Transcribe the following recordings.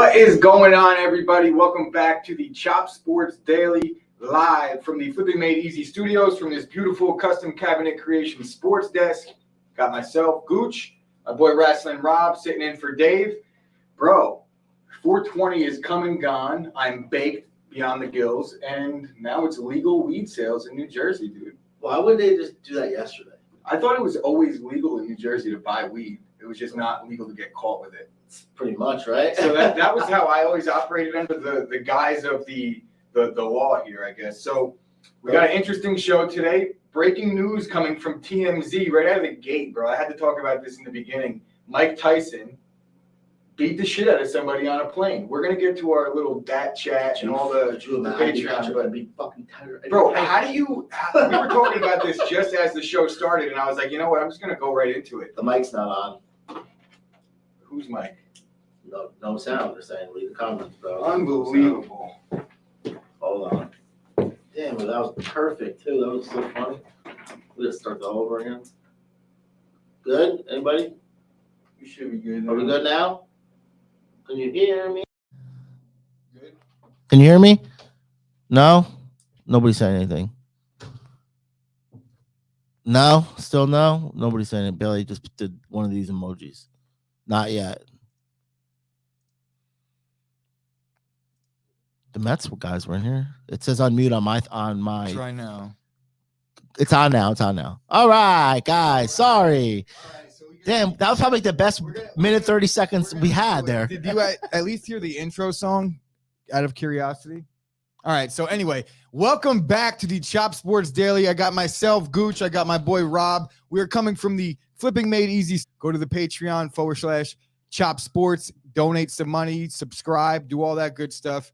What is going on, everybody? Welcome back to the Chop Sports Daily, live from the Flipping Made Easy studios from this beautiful custom cabinet creation sports desk. Got myself, Gooch, my boy Wrestling Rob, sitting in for Dave. Bro, 420 is come and gone. I'm baked beyond the gills, and now it's legal weed sales in New Jersey, dude. Why would they just do that yesterday? I thought it was always legal in New Jersey to buy weed. It was just not legal to get caught with it. Pretty much, right? So that was how I always operated under the guise of the law here, I guess. So we got an interesting show today. Breaking news coming from TMZ right out of the gate, bro. I had to talk about this in the beginning. Mike Tyson beat the shit out of somebody on a plane. We're going to get to our little dat chat and all the Patreon. But be fucking tired. Bro, we were talking about this just as the show started, and I was like, you know what? I'm just going to go right into it. The mic's not on. Who's Mike? No sound. They're saying leave the comments, bro. Unbelievable. Hold on. Damn, but that was perfect too. That was so funny. We gotta start that over again. Good? Anybody? You should be good. Are we good now? Can you hear me? Good. Can you hear me? No? Nobody saying anything. No? Still no? Nobody saying it. Billy just did one of these emojis. Not yet. The Mets guys were in here. It says unmute on my. Try now. It's on now. All right, guys. Sorry. Damn, that was probably the best minute 30 seconds we had there. Did you at least hear the intro song out of curiosity? All right. So anyway, welcome back to the Chop Sports Daily. I got myself, Gooch. I got my boy, Rob. We are coming from the Flipping Made Easy. Go to the Patreon /Chop Sports. Donate some money. Subscribe. Do all that good stuff.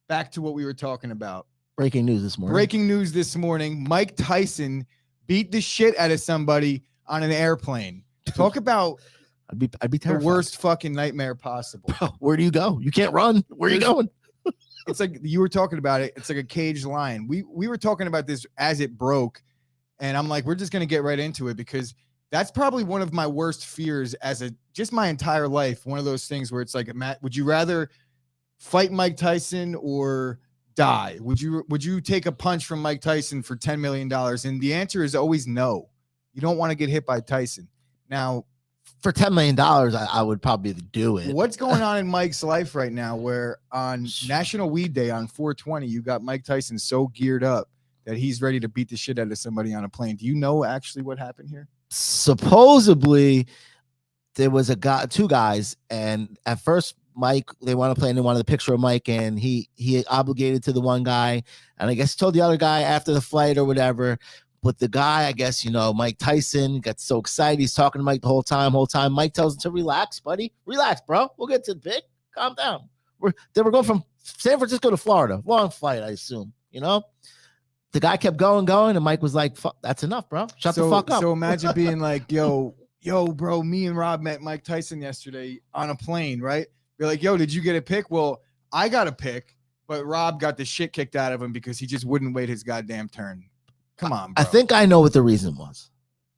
Back to what we were talking about. Breaking news this morning. Mike Tyson beat the shit out of somebody on an airplane. Talk about I'd be terrified. The worst fucking nightmare possible. Bro, where do you go? You can't run. Where are you going? It's like you were talking about it. It's like a caged lion. We were talking about this as it broke, and I'm like, we're just gonna get right into it because that's probably one of my worst fears just my entire life. One of those things where it's like, Matt, would you rather fight Mike Tyson or die? Would you take a punch from Mike Tyson for $10 million? And the answer is always no. You don't want to get hit by Tyson. Now, for $10 million, I would probably do it. What's going on in Mike's life right now where on National Weed Day on 420, you got Mike Tyson so geared up that he's ready to beat the shit out of somebody on a plane? Do you know actually what happened here? Supposedly, there was two guys, and at first, Mike, they want to play and they wanted a picture of Mike, and he obligated to the one guy, and I guess he told the other guy after the flight or whatever. But the guy, I guess, Mike Tyson got so excited. He's talking to Mike the whole time. Mike tells him to relax, buddy. Relax, bro. We'll get to the pick. Calm down. We're going from San Francisco to Florida. Long flight, I assume. The guy kept going, and Mike was like, fuck, that's enough, bro. Shut the fuck up. So imagine being like, yo, bro, me and Rob met Mike Tyson yesterday on a plane, right? You're like, yo, did you get a pick? Well, I got a pick, but Rob got the shit kicked out of him because he just wouldn't wait his goddamn turn. Come on, bro. I think I know what the reason was.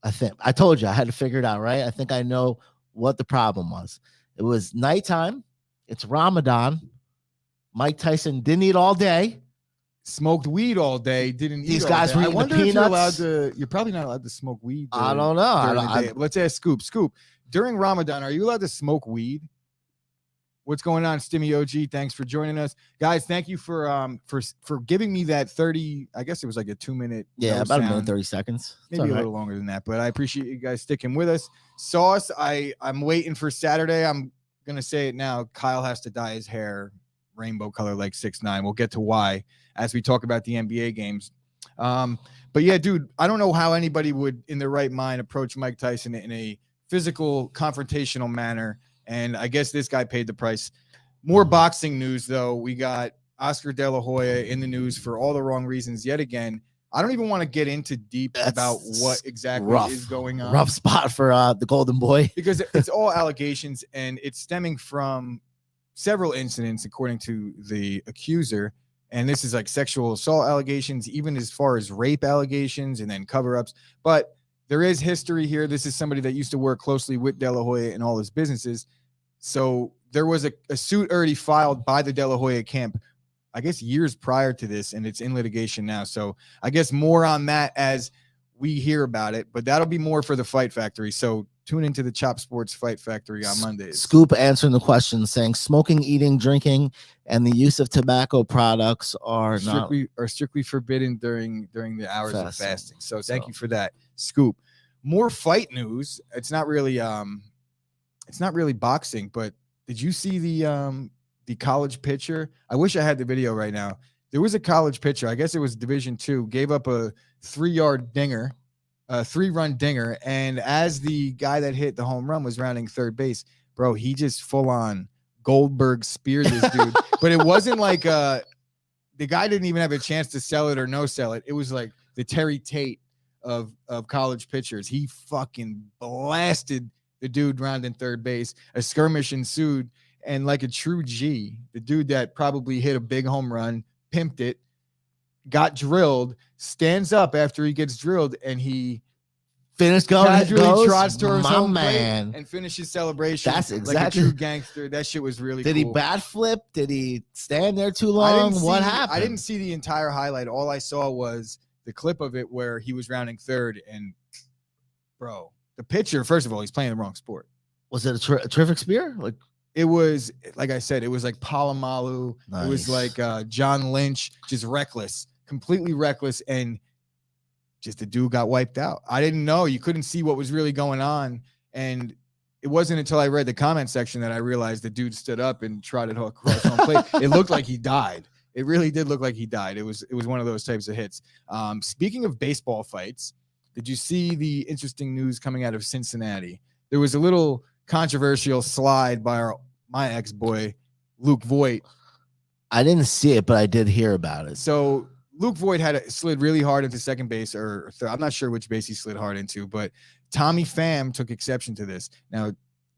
I told you I had to figure it out, right? I think I know what the problem was. It was nighttime. It's Ramadan. Mike Tyson didn't eat all day. Smoked weed all day. Didn't eat. These guys were eating I wonder the if you're allowed peanuts. to. You're probably not allowed to smoke weed. I don't know. Let's ask Scoop. Scoop, during Ramadan, are you allowed to smoke weed? What's going on, Stimmy OG? Thanks for joining us, guys. Thank you for giving me that 30. I guess it was like a 2-minute. Yeah, about a minute 30 seconds. Maybe a little longer than that, but I appreciate you guys sticking with us. Sauce, I'm waiting for Saturday. I'm gonna say it now. Kyle has to dye his hair rainbow color like 6ix9ine. We'll get to why as we talk about the NBA games. But yeah, dude, I don't know how anybody would, in their right mind, approach Mike Tyson in a physical, confrontational manner. And I guess this guy paid the price. More boxing news, though. We got Oscar De La Hoya in the news for all the wrong reasons yet again. I don't even want to get into deep about what exactly is going on. Rough spot for the Golden Boy. Because it's all allegations, and it's stemming from several incidents, according to the accuser. And this is like sexual assault allegations, even as far as rape allegations and then cover-ups. But there is history here. This is somebody that used to work closely with De La Hoya in all his businesses. So there was a suit already filed by the De La Hoya camp, I guess years prior to this, and it's in litigation now. So I guess more on that as we hear about it, but that'll be more for the Fight Factory. So tune into the Chop Sports Fight Factory on Mondays. Scoop answering the question saying smoking, eating, drinking, and the use of tobacco products are strictly forbidden during the hours of fasting. So thank So- you for that, Scoop. More fight news. It's not really boxing, but did you see the college pitcher? I wish I had the video right now. There was a college pitcher, I guess it was Division II, gave up a 3-yard dinger, a 3-run dinger, and as the guy that hit the home run was rounding third base, bro, he just full on Goldberg speared this dude. But it wasn't like the guy didn't even have a chance to sell it or no sell it. It was like the Terry Tate of college pitchers. He fucking blasted the dude rounding third base. A skirmish ensued, and like a true G, the dude that probably hit a big home run, pimped it, got drilled, stands up after he gets drilled, and he Finish going. casually trots to his my home man. plate and finishes celebration. That's like exactly- a true gangster. That shit was really Did cool. he bat flip? Did he stand there too I long? didn't What see- happened? I didn't see the entire highlight. All I saw was the clip of it where he was rounding third, and bro, the pitcher, first of all, he's playing the wrong sport. Was it a terrific spear? Like It was, like I said, it was like Palomalu. It was Nice. like John Lynch, just reckless, completely reckless, and just the dude got wiped out. I didn't know. You couldn't see what was really going on, and it wasn't until I read the comment section that I realized the dude stood up and trotted across home plate. It looked like he died. It really did look like he died. It was one of those types of hits. Speaking of baseball fights, did you see the interesting news coming out of Cincinnati? There was a little controversial slide by my ex-boy, Luke Voigt. I didn't see it, but I did hear about it. So Luke Voigt slid really hard into second base, or I'm not sure which base he slid hard into, but Tommy Pham took exception to this. Now,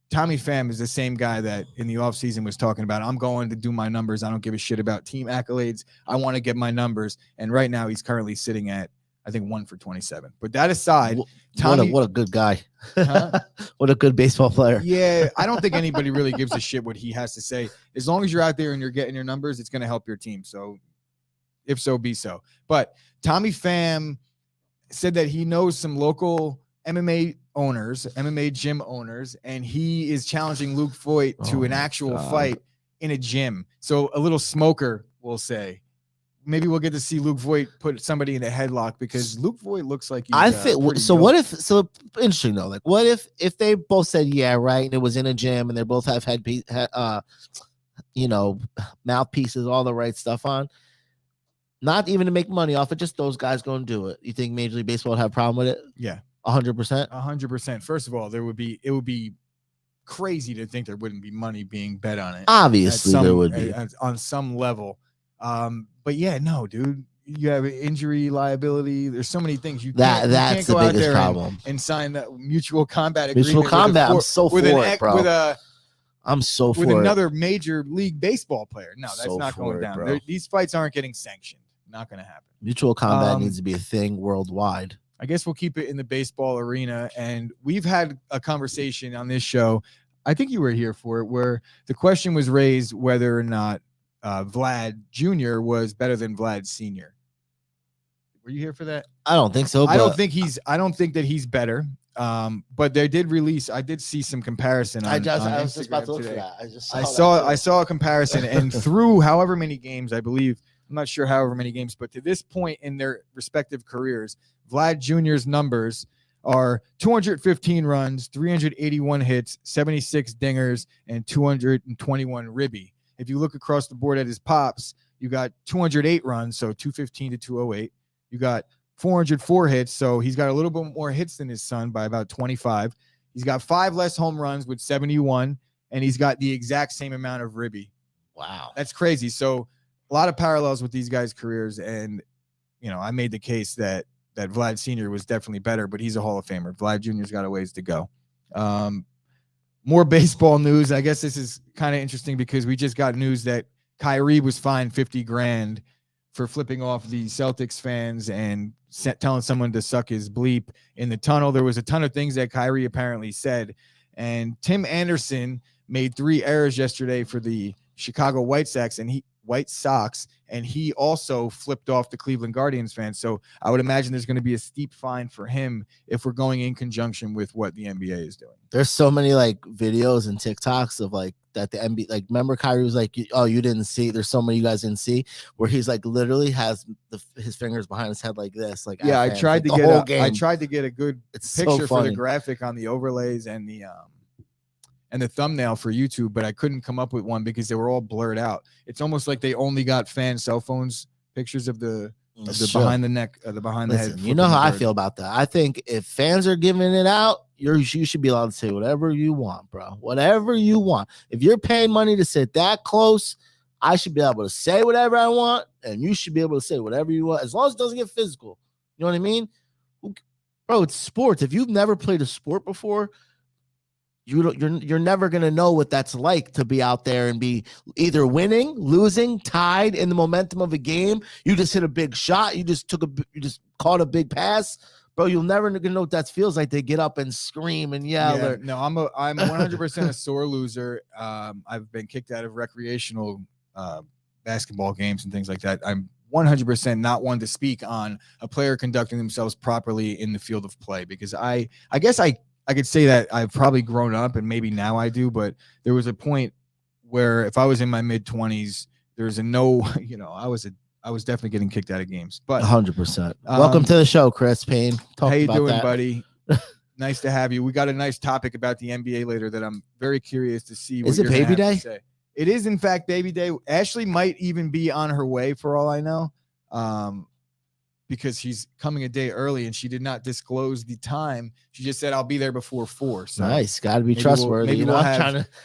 Tommy Pham is the same guy that in the offseason was talking about, I'm going to do my numbers. I don't give a shit about team accolades. I want to get my numbers. And right now he's currently sitting at, I think, 1 for 27. But that aside, Tommy, What a good guy. Huh? What a good baseball player. yeah, I don't think anybody really gives a shit what he has to say. As long as you're out there and you're getting your numbers, it's going to help your team. So if so, be so. But Tommy Pham said that he knows some local MMA owners, MMA gym owners, and he is challenging Luke Voigt to an actual fight in a gym. So a little smoker, we'll say. Maybe we'll get to see Luke Voigt put somebody in a headlock because Luke Voigt looks like he's I think pretty so. dope. What if so interesting though? Like, what if they both said yeah, right, and it was in a gym, and they both have mouthpieces, all the right stuff on, not even to make money off it, just those guys going to do it. You think Major League Baseball would have a problem with it? Yeah, 100%. 100%. First of all, it would be crazy to think there wouldn't be money being bet on it. Obviously, there would be on some level. But yeah, no, dude, you have injury liability. There's so many things you can't that's the go out biggest there problem. and sign that mutual combat agreement. Mutual combat. I'm so for it, bro. I'm so for with it. another major league baseball player. No, that's So not for going it, down. bro. These fights aren't getting sanctioned. Not going to happen. Mutual combat Um, needs to be a thing worldwide. I guess we'll keep it in the baseball arena. And we've had a conversation on this show. I think you were here for it, where the question was raised whether or not Vlad Jr. was better than Vlad Sr. Were you here for that? I don't think so. I don't but think that he's better. But they did release. I did see some comparison. On, I on was just about to Instagram look for today. that. I saw a comparison, and through however many games, I believe, I'm not sure however many games, but to this point in their respective careers, Vlad Jr.'s numbers are 215 runs, 381 hits, 76 dingers, and 221 ribby. If you look across the board at his pops, you got 208 runs, so 215 to 208. You got 404 hits, so he's got a little bit more hits than his son by about 25. He's got 5 less home runs with 71, and he's got the exact same amount of ribby. Wow. That's crazy. So a lot of parallels with these guys' careers, and I made the case that Vlad Sr. was definitely better, but he's a Hall of Famer. Vlad Jr.'s got a ways to go. More baseball news. I guess this is kind of interesting because we just got news that Kyrie was fined $50,000 for flipping off the Celtics fans and telling someone to suck his bleep in the tunnel. There was a ton of things that Kyrie apparently said, and Tim Anderson made 3 errors yesterday for the Chicago White Sox, and he also flipped off the Cleveland Guardians fans. So I would imagine there's going to be a steep fine for him if we're going in conjunction with what the NBA is doing. There's so many like videos and TikToks of like that the NBA, like remember Kyrie was like, oh, you didn't see. There's so many you guys didn't see, where he's like literally has his fingers behind his head like this. Like yeah, I tried to get a good picture for the graphic on the overlays and the thumbnail for YouTube, but I couldn't come up with one because they were all blurred out. It's almost like they only got fan cell phones pictures of the behind the neck, the behind the head. You know how I feel about that. I think if fans are giving it out, you should be allowed to say whatever you want, bro. Whatever you want. If you're paying money to sit that close, I should be able to say whatever I want, and you should be able to say whatever you want, as long as it doesn't get physical. You know what I mean? Bro, it's sports. If you've never played a sport before, you're never gonna know what that's like to be out there and be either winning, losing, tied in the momentum of a game. You just hit a big shot. You just caught a big pass, bro. You'll never gonna know what that feels like. They get up and scream and yell. Yeah, no, I'm 100% a sore loser. I've been kicked out of recreational basketball games and things like that. I'm 100% not one to speak on a player conducting themselves properly in the field of play, because I guess I could say that I've probably grown up, and maybe now I do, but there was a point where if I was in my mid-20s, there's I was definitely getting kicked out of games. But 100%. Welcome to the show, Chris Payne. How you doing, buddy? Nice to have you. We got a nice topic about the NBA later that I'm very curious to see. Is it Baby Day? It is, in fact, Baby Day. Ashley might even be on her way, for all I know. Because she's coming a day early and she did not disclose the time. She just said, I'll be there before 4. So nice. Got to be trustworthy.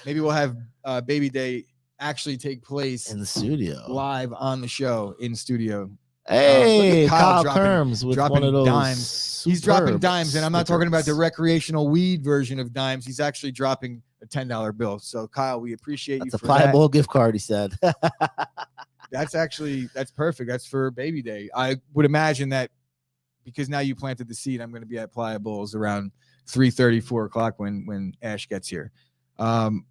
Maybe we'll have Baby Day actually take place in the studio, live on the show in studio. Hey, Kyle Kerms with dropping one of those dimes. He's dropping dimes, and I'm not talking about the recreational weed version of dimes. He's actually dropping a $10 bill. So Kyle, we appreciate you for that. That's a pliable gift card, he said. That's perfect. That's for Baby Day. I would imagine that because now you planted the seed, I'm going to be at Pliables around 3:30, 4 o'clock when Ash gets here. One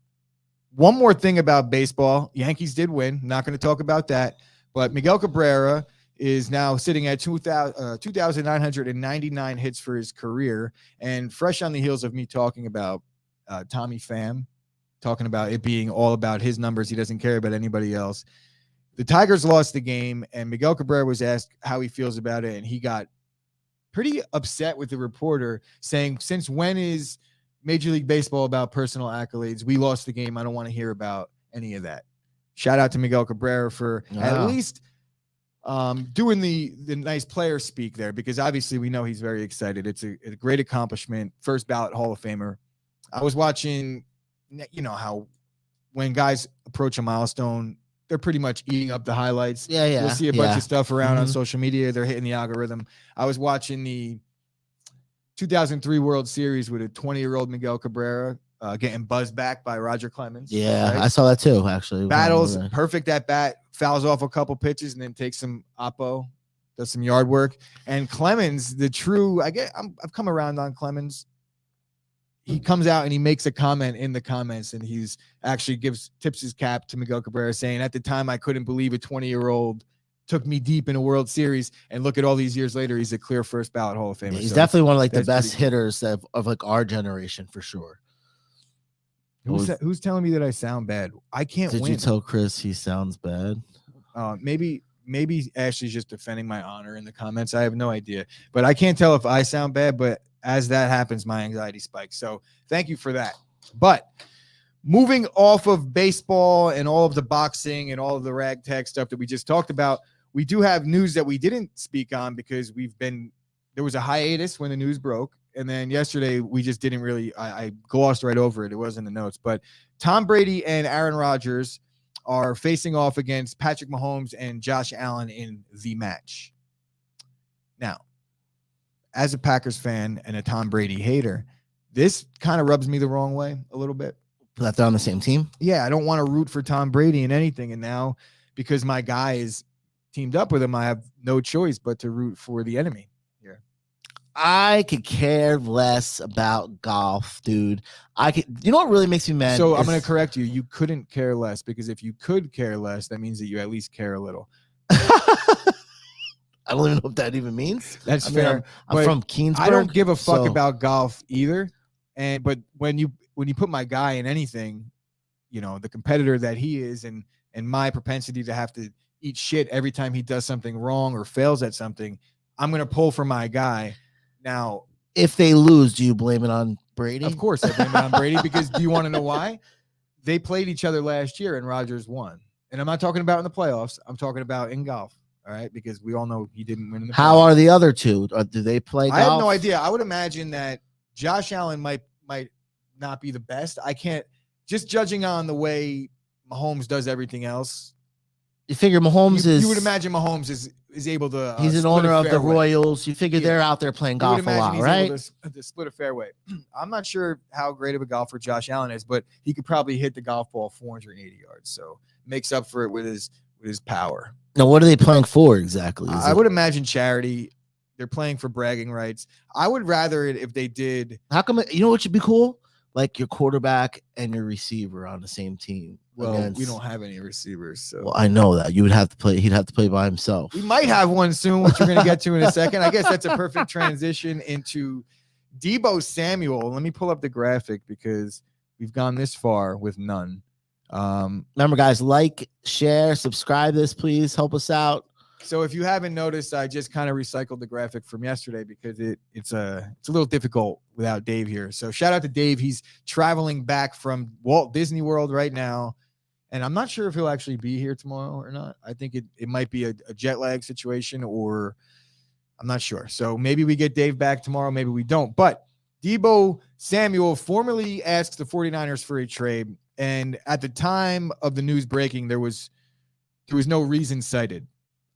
more thing about baseball. Yankees did win. Not going to talk about that. But Miguel Cabrera is now sitting at 2,999 hits for his career. And fresh on the heels of me talking about Tommy Pham, talking about it being all about his numbers. He doesn't care about anybody else. The Tigers lost the game, and Miguel Cabrera was asked how he feels about it, and he got pretty upset with the reporter, saying, since when is Major League Baseball about personal accolades? We lost the game. I don't want to hear about any of that. Shout out to Miguel Cabrera for at least doing the nice player speak there, because obviously we know he's very excited. It's a great accomplishment. First ballot Hall of Famer. I was watching, how when guys approach a milestone, they're pretty much eating up the highlights. Yeah. You'll see a bunch of stuff around on social media. They're hitting the algorithm. I was watching the 2003 World Series with a 20-year-old Miguel Cabrera getting buzzed back by Roger Clemens. Yeah, right? I saw that too, actually. Battles, perfect at bat, fouls off a couple pitches, and then takes some oppo, does some yard work. And Clemens, I've come around on Clemens. He comes out and he makes a comment in the comments, and he's actually tips his cap to Miguel Cabrera, saying, at the time, I couldn't believe a 20-year-old took me deep in a World Series, and look at all these years later, he's a clear first ballot Hall of Famer. He's definitely one of the best hitters of like our generation for sure. Who's telling me that I sound bad? I can't win. Did you tell Chris he sounds bad? Maybe Ashley's just defending my honor in the comments. I have no idea, but I can't tell if I sound bad, but as that happens, my anxiety spikes. So thank you for that. But moving off of baseball and all of the boxing and all of the ragtag stuff that we just talked about, we do have news that we didn't speak on because there was a hiatus when the news broke. And then yesterday we just didn't really, I glossed right over it. It wasn't in the notes, but Tom Brady and Aaron Rodgers are facing off against Patrick Mahomes and Josh Allen in the match. Now, as a Packers fan and a Tom Brady hater, this kind of rubs me the wrong way a little bit. That they're on the same team? Yeah, I don't want to root for Tom Brady in anything. And now, because my guy is teamed up with him, I have no choice but to root for the enemy here. I could care less about golf, dude. You know what really makes me mad? So I'm going to correct you. You couldn't care less, because if you could care less, that means that you at least care a little. I don't even know what that even means. That's I mean, fair. I'm from Keensburg. I don't give a fuck so- about golf either. But when you put my guy in anything, you know, the competitor that he is, and my propensity to have to eat shit every time he does something wrong or fails at something, I'm going to pull for my guy. Now, if they lose, do you blame it on Brady? of course, I blame it on Brady, because do you want to know why? They played each other last year and Rodgers won. And I'm not talking about in the playoffs. I'm talking about in golf. All right, because we all know he didn't win in the playoffs. How are the other two? Or do they play golf? I have no idea. I would imagine that Josh Allen might not be the best. I can't, just judging on the way Mahomes does everything else. You figure Mahomes You would imagine Mahomes is able to. He's an split owner a of the fairway. Royals. You figure they're out there playing You would golf a imagine lot, he's right? able to split a fairway. I'm not sure how great of a golfer Josh Allen is, but he could probably hit the golf ball 480 yards. So makes up for it with his power. Now, what are they playing for exactly? I would imagine charity. They're playing for bragging rights. I would rather it if they did. How come? You know what should be cool? Like your quarterback and your receiver on the same team. Well, we don't have any receivers, so Well, I know that you would have to play. He'd have to play by himself. we might have one soon, which we're going to get to in a second. I guess that's a perfect transition into Deebo Samuel. Let me pull up the graphic because we've gone this far with none. Remember, guys, like, share, subscribe. This, please help us out. So if you haven't noticed, I just kind of recycled the graphic from yesterday because it's a little difficult without Dave here. So shout out to Dave. He's traveling back from Walt Disney World right now. And I'm not sure if he'll actually be here tomorrow or not. I think it might be a jet lag situation, or I'm not sure. So maybe we get Dave back tomorrow. Maybe we don't. But Deebo Samuel formally asked the 49ers for a trade. And at the time of the news breaking, there was no reason cited.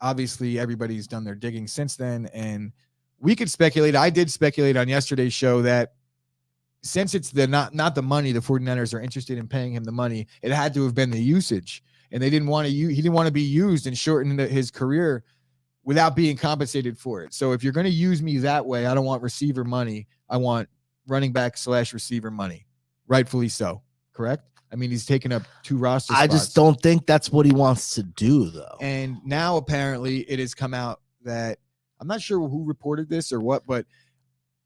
Obviously, everybody's done their digging since then, and we could speculate. I did speculate on yesterday's show that since it's not the money, the 49ers are interested in paying him the money. It had to have been the usage, and they didn't want to. He didn't want to be used and shorten his career without being compensated for it. So if you're going to use me that way, I don't want receiver money. I want running back / receiver money. Rightfully so. Correct. I mean, he's taken up 2 roster spots. I just don't think that's what he wants to do, though. And now apparently it has come out that I'm not sure who reported this or what, but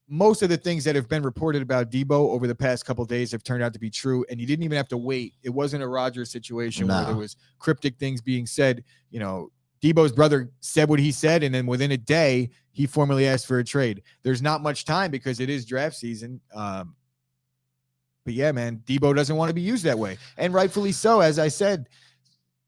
most of the things that have been reported about Deebo over the past couple of days have turned out to be true. And you didn't even have to wait. It wasn't a Rodgers situation where there was cryptic things being said. You know, Deebo's brother said what he said, and then within a day, he formally asked for a trade. There's not much time because it is draft season. But yeah, man, Deebo doesn't want to be used that way. And rightfully so. As I said,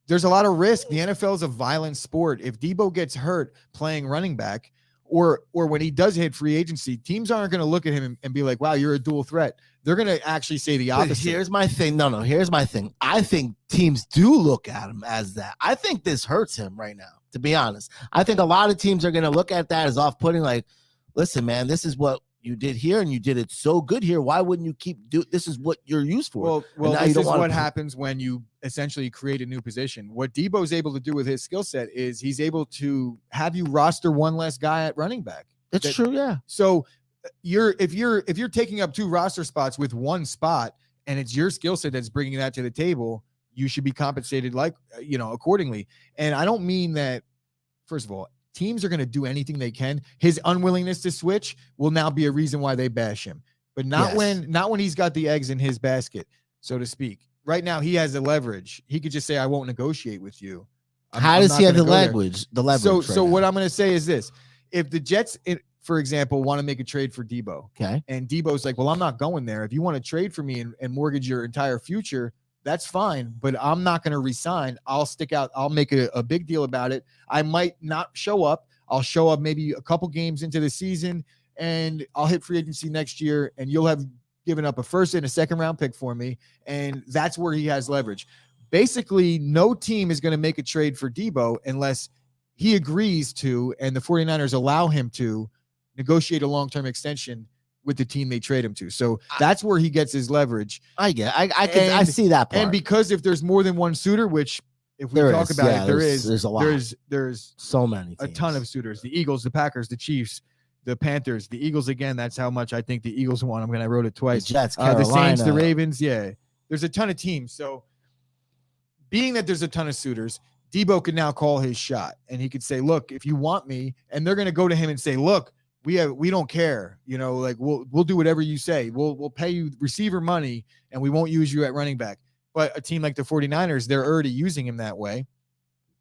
there's a lot of risk. The NFL is a violent sport. If Deebo gets hurt playing running back, or when he does hit free agency, teams aren't going to look at him and be like, wow, you're a dual threat. They're going to actually say the opposite. But here's my thing. No, here's my thing. I think teams do look at him as that. I think this hurts him right now, to be honest. I think a lot of teams are going to look at that as off-putting, like, listen, man, this is what you did here, and you did it so good here. Why wouldn't you keep doing? This is what you're used for. Well, this is what happens when you essentially create a new position. What Deebo's able to do with his skill set is he's able to have you roster one less guy at running back. It's true, yeah. So if you're taking up 2 roster spots with 1 spot, and it's your skill set that's bringing that to the table, you should be compensated accordingly. And I don't mean that. First of all, teams are going to do anything they can. His unwillingness to switch will now be a reason why they bash him, but not when he's got the eggs in his basket, so to speak. Right now, he has the leverage. He could just say, "I won't negotiate with you." How does he have the leverage? The leverage. So what I'm going to say is this: if the Jets, for example, want to make a trade for Deebo, okay, and Deebo's like, "Well, I'm not going there. If you want to trade for me and mortgage your entire future, that's fine, but I'm not going to resign. I'll stick out. I'll make a big deal about it. I might not show up. I'll show up maybe a couple games into the season, and I'll hit free agency next year, and you'll have given up a 1st and a 2nd round pick for me." And that's where he has leverage. Basically, no team is going to make a trade for Deebo unless he agrees to, and the 49ers allow him to negotiate a long-term extension with the team they trade him to. So that's where he gets his leverage. I see that part. And because if there's more than one suitor, which if we talk about it, there's a lot. There's so many a ton of suitors. The Eagles, the Packers, the Chiefs, the Panthers, the Eagles again. That's how much I think the Eagles want him. And I wrote it The twice. Jets, The Saints, Carolina. the Ravens. Yeah, there's a ton of teams. So being that there's a ton of suitors, Deebo could now call his shot, and he could say, "Look, if you want me," and they're going to go to him and say, "Look, we don't care. You know, like we'll do whatever you say. We'll pay you receiver money, and we won't use you at running back." But a team like the 49ers, they're already using him that way.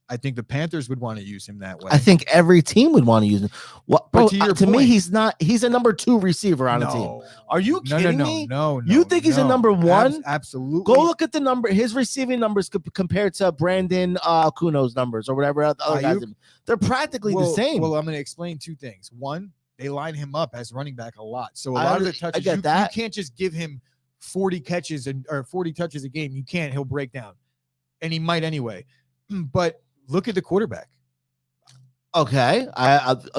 I think the Panthers would want to use him that way. I think every team would want to use him. What, bro, But to your to me, point- he's not. He's a number 2 receiver on a team. Are you kidding me? No. You think he's a number 1? Absolutely. Go look at the number. His receiving numbers compared to Brandon Kuno's numbers or whatever other guys. They're practically the same. Well, I'm going to explain 2 things. One, they line him up as running back a lot. So a I lot of the under- touches, I get you that. can't just give him 40 catches or 40 touches a game. You can't. He'll break down. And he might anyway. But look at the quarterback. Okay,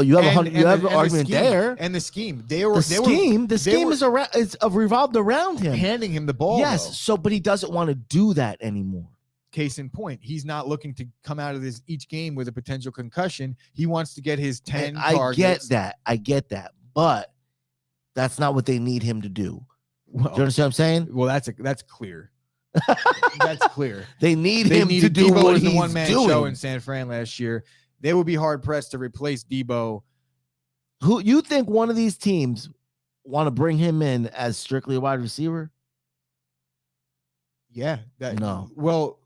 you have you have an argument there. And the scheme. The scheme is revolved around him. Handing him the ball. Yes, though. so but he doesn't want to do that anymore. Case in point, he's not looking to come out of this each game with a potential concussion. He wants to get his 10 targets. I get that, but that's not what they need him to do. Well, Do you understand what I'm saying? well, that's clear. That's clear. They need They him to needed do Deebo what as he's the one-man doing. show in San Fran last year. They would be hard pressed to replace Deebo. Who you think one of these teams want to bring him in as strictly a wide receiver? Yeah. No. Well,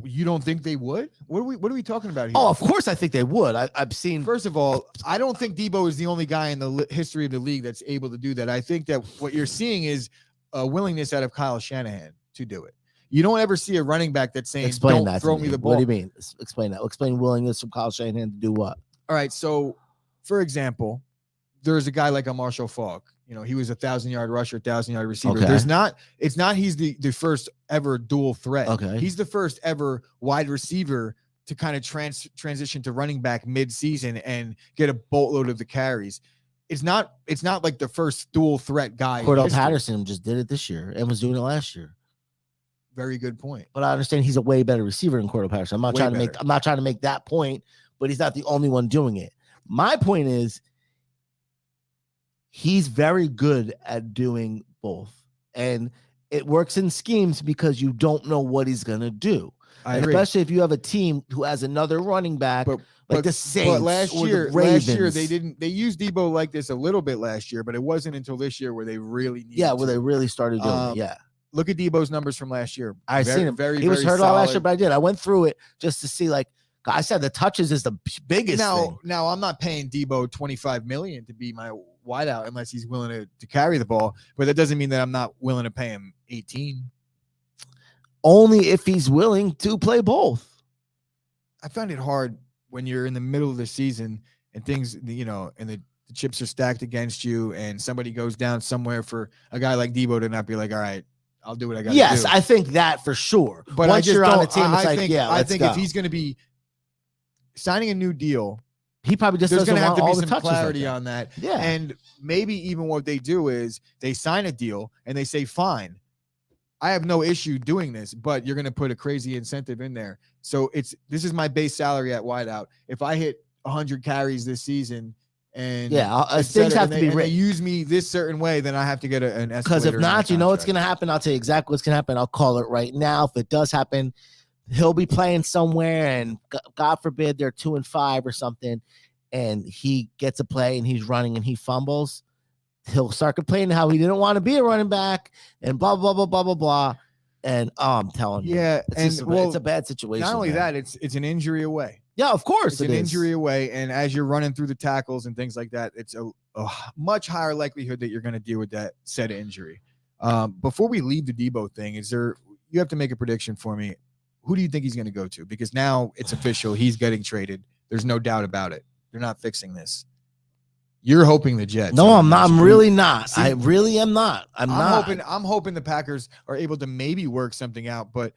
you don't think they would? What are we talking about here? Oh, of course I think they would. I've seen. First of all, I don't think Deebo is the only guy in the history of the league that's able to do that. I think that what you're seeing is a willingness out of Kyle Shanahan to do it. You don't ever see a running back that's saying, Explain "Don't that. throw to me the ball." What do you mean? Explain that. Explain willingness from Kyle Shanahan to do what? All right. So, for example, there's a guy like a Marshall Faulk. You know, he was 1,000-yard rusher, 1,000-yard receiver. Okay. It's not he's the first ever dual threat. Okay. He's the first ever wide receiver to kind of transition to running back mid-season and get a boatload of the carries. It's not like the first dual threat guy. in Cordell history. Patterson just did it this year and was doing it last year. Very good point. But I understand he's a way better receiver than Cordell Patterson. I'm not trying to make that point, but he's not the only one doing it. My point is he's very good at doing both. And it works in schemes because you don't know what he's going to do. I agree. Especially if you have a team who has another running back like the Saints. But last or year, the Ravens. they used Deebo like this a little bit last year, but it wasn't until this year where they really needed where they really started doing it. Yeah. Look at Deebo's numbers from last year. I've seen him. Very, he was very hurt all last solid. year, but I did. I went through it just to see, like I said, the touches is the biggest thing. Now I'm not paying Deebo $25 million to be my wideout unless he's willing to carry the ball, but that doesn't mean that I'm not willing to pay him 18. Only if he's willing to play both. I find it hard when you're in the middle of the season and things, and the chips are stacked against you and somebody goes down somewhere for a guy like Deebo to not be like, all right, I'll do what I got to do. Yes, I think that for sure. But once you're on a team, it's I like, I let's think go. if he's going to be signing a new deal, he probably just there's doesn't going to have want to all be the some touches clarity like that. on that. Yeah. And maybe even what they do is they sign a deal and they say, fine, I have no issue doing this, but you're going to put a crazy incentive in there. So this is my base salary at wideout. If I hit 100 carries this season and things have to be and they written. use me this certain way, then I have to get an escalator. Because if in my not, you know what's contract. going to happen. I'll tell you exactly what's going to happen. I'll call it right now. If it does happen, he'll be playing somewhere, and God forbid they're 2-5 or something, and he gets a play and he's running and he fumbles. He'll start complaining how he didn't want to be a running back and blah blah blah blah blah blah. And I'm telling you, it's a bad situation. Not only man. that, it's an injury away. Yeah, of course It's an injury away, and as you're running through the tackles and things like that, it's a much higher likelihood that you're going to deal with that said injury. Before we leave the Deebo thing, you have to make a prediction for me. Who do you think he's going to go to? Because now it's official. He's getting traded. There's no doubt about it. They're not fixing this. You're hoping the Jets. No, I'm not. I'm really not. See, I really am not. I'm not. I'm hoping the Packers are able to maybe work something out, but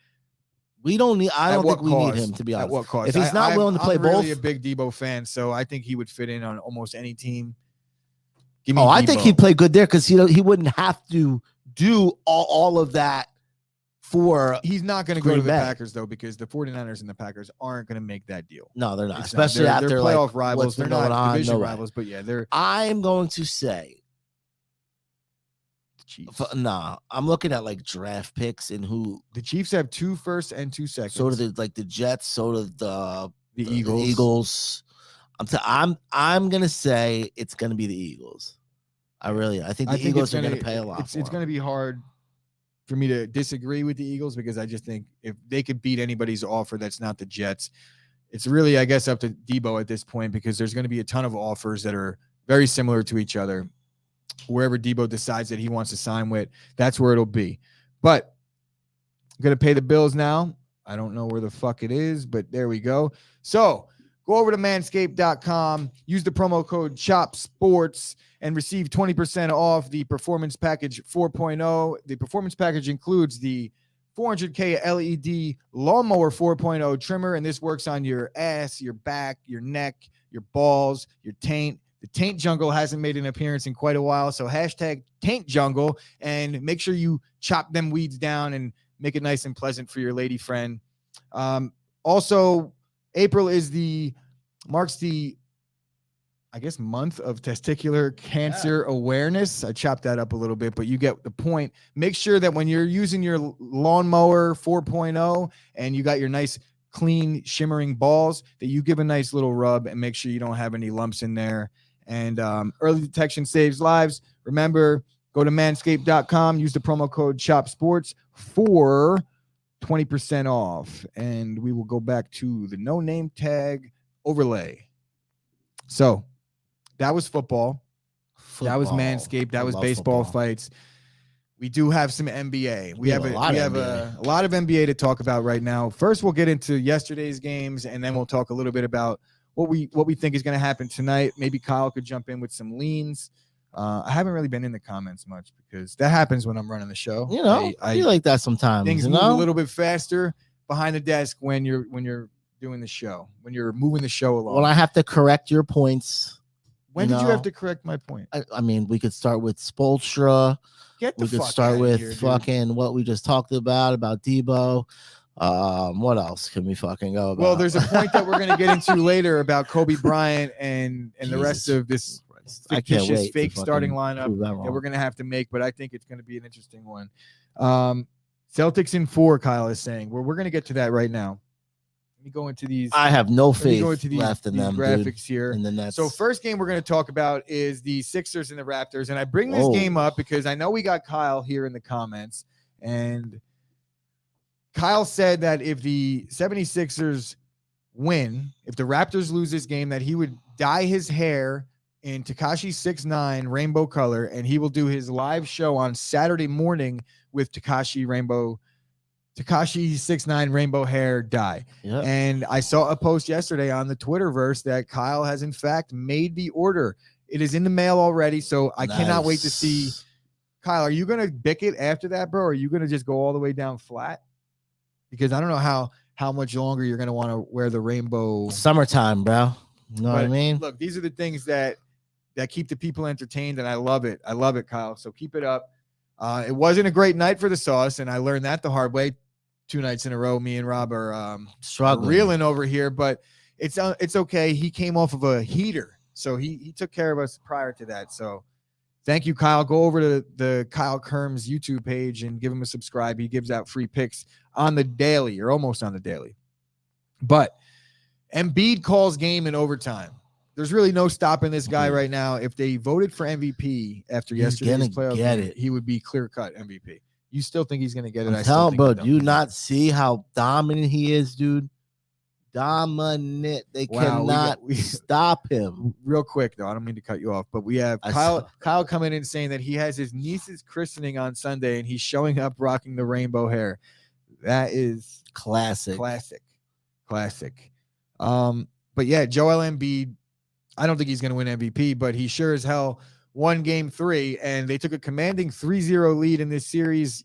we don't need. I at don't what think we need cost? him, to be At honest. what cost? If he's not willing to play I'm really both, a big Deebo fan, so I think he would fit in on almost any team. Give me I think Deebo. he'd play good there because he wouldn't have to do all of that for He's not going to go to Green the Bay. Packers, though, because the 49ers and the Packers aren't going to make that deal. no, they're not. It's not. Especially after they're playoff like, rivals. what's They're been going not on. division No way. rivals, but yeah, they're I'm going to say, the Chiefs. nah, I'm looking at like draft picks and who. The Chiefs have 2 firsts and 2 seconds. So do the Jets. So do the Eagles. Eagles. I'm gonna say it's gonna be the Eagles. I think the Eagles are gonna pay a lot. It's going to be hard for me to disagree with the Eagles because I just think if they could beat anybody's offer that's not the Jets, it's really, I guess, up to Deebo at this point because there's going to be a ton of offers that are very similar to each other. Wherever Deebo decides that he wants to sign with, that's where it'll be. But I'm going to pay the bills now. I don't know where the fuck it is, but there we go. So go over to manscaped.com, use the promo code CHOPSPORTS, and receive 20% off the Performance Package 4.0. The Performance Package includes the 400K LED Lawnmower 4.0 trimmer, and this works on your ass, your back, your neck, your balls, your taint. The taint jungle hasn't made an appearance in quite a while, so hashtag taint jungle, and make sure you chop them weeds down and make it nice and pleasant for your lady friend. Also, April marks the month of testicular cancer awareness. I chopped that up a little bit, but you get the point. Make sure that when you're using your lawnmower 4.0 and you got your nice, clean, shimmering balls, that you give a nice little rub and make sure you don't have any lumps in there. And early detection saves lives. Remember, go to manscaped.com, use the promo code CHOPSPORTS for 20% off. And we will go back to the no name tag overlay. So that was football. That was Manscaped. That was baseball fights. We do have some NBA. We have a lot of NBA to talk about right now. First, we'll get into yesterday's games, and then we'll talk a little bit about what we think is going to happen tonight. Maybe Kyle could jump in with some leans. I haven't really been in the comments much because that happens when I'm running the show. You know, I feel like that sometimes. Things move a little bit faster behind the desk when you're doing the show, when you're moving the show along. When I have to correct your points. When did you have to correct my point? I mean, we could start with Spoelstra. We could start with fucking what we just talked about Deebo. What else can we fucking go about? Well, there's a point that we're going to get into later about Kobe Bryant and the rest of this fictitious fake starting lineup that we're going to have to make, but I think it's going to be an interesting one. Celtics in 4, Kyle is saying. We're going to get to that right now. Let me go into these. I have no faith left in them. Graphics here. In the Nets. So first game we're going to talk about is the Sixers and the Raptors. And I bring this game up because I know we got Kyle here in the comments. And Kyle said that if the 76ers win, if the Raptors lose this game, that he would dye his hair in Tekashi 6ix9ine rainbow color, and he will do his live show on Saturday morning with Tekashi 6ix9ine rainbow hair dye. Yep. And I saw a post yesterday on the Twitterverse that Kyle has in fact made the order. It is in the mail already, so I cannot wait to see. Kyle, are you going to bick it after that, bro? Or are you going to just go all the way down flat? Because I don't know how much longer you're going to want to wear the rainbow. Summertime, bro. You know what I mean? Look, these are the things that keep the people entertained, and I love it. I love it, Kyle. So keep it up. It wasn't a great night for the Sauce, and I learned that the hard way. 2 nights in a row, me and Rob are struggling, reeling over here, but it's okay. He came off of a heater, so he took care of us prior to that. So thank you, Kyle. Go over to the Kyle Kerms YouTube page and give him a subscribe. He gives out free picks on the daily, or almost on the daily. But Embiid calls game in overtime. There's really no stopping this guy right now. If they voted for MVP after yesterday's playoff game, he would be clear-cut MVP. You still think he's going to get it? Bro, do you not see how dominant he is, dude? Dominant. They cannot stop him. Real quick, though, I don't mean to cut you off, but we have Kyle coming in saying that he has his niece's christening on Sunday, and he's showing up rocking the rainbow hair. That is classic. But yeah, Joel Embiid, I don't think he's going to win MVP, but he sure as hell won game 3, and they took a commanding 3-0 lead in this series.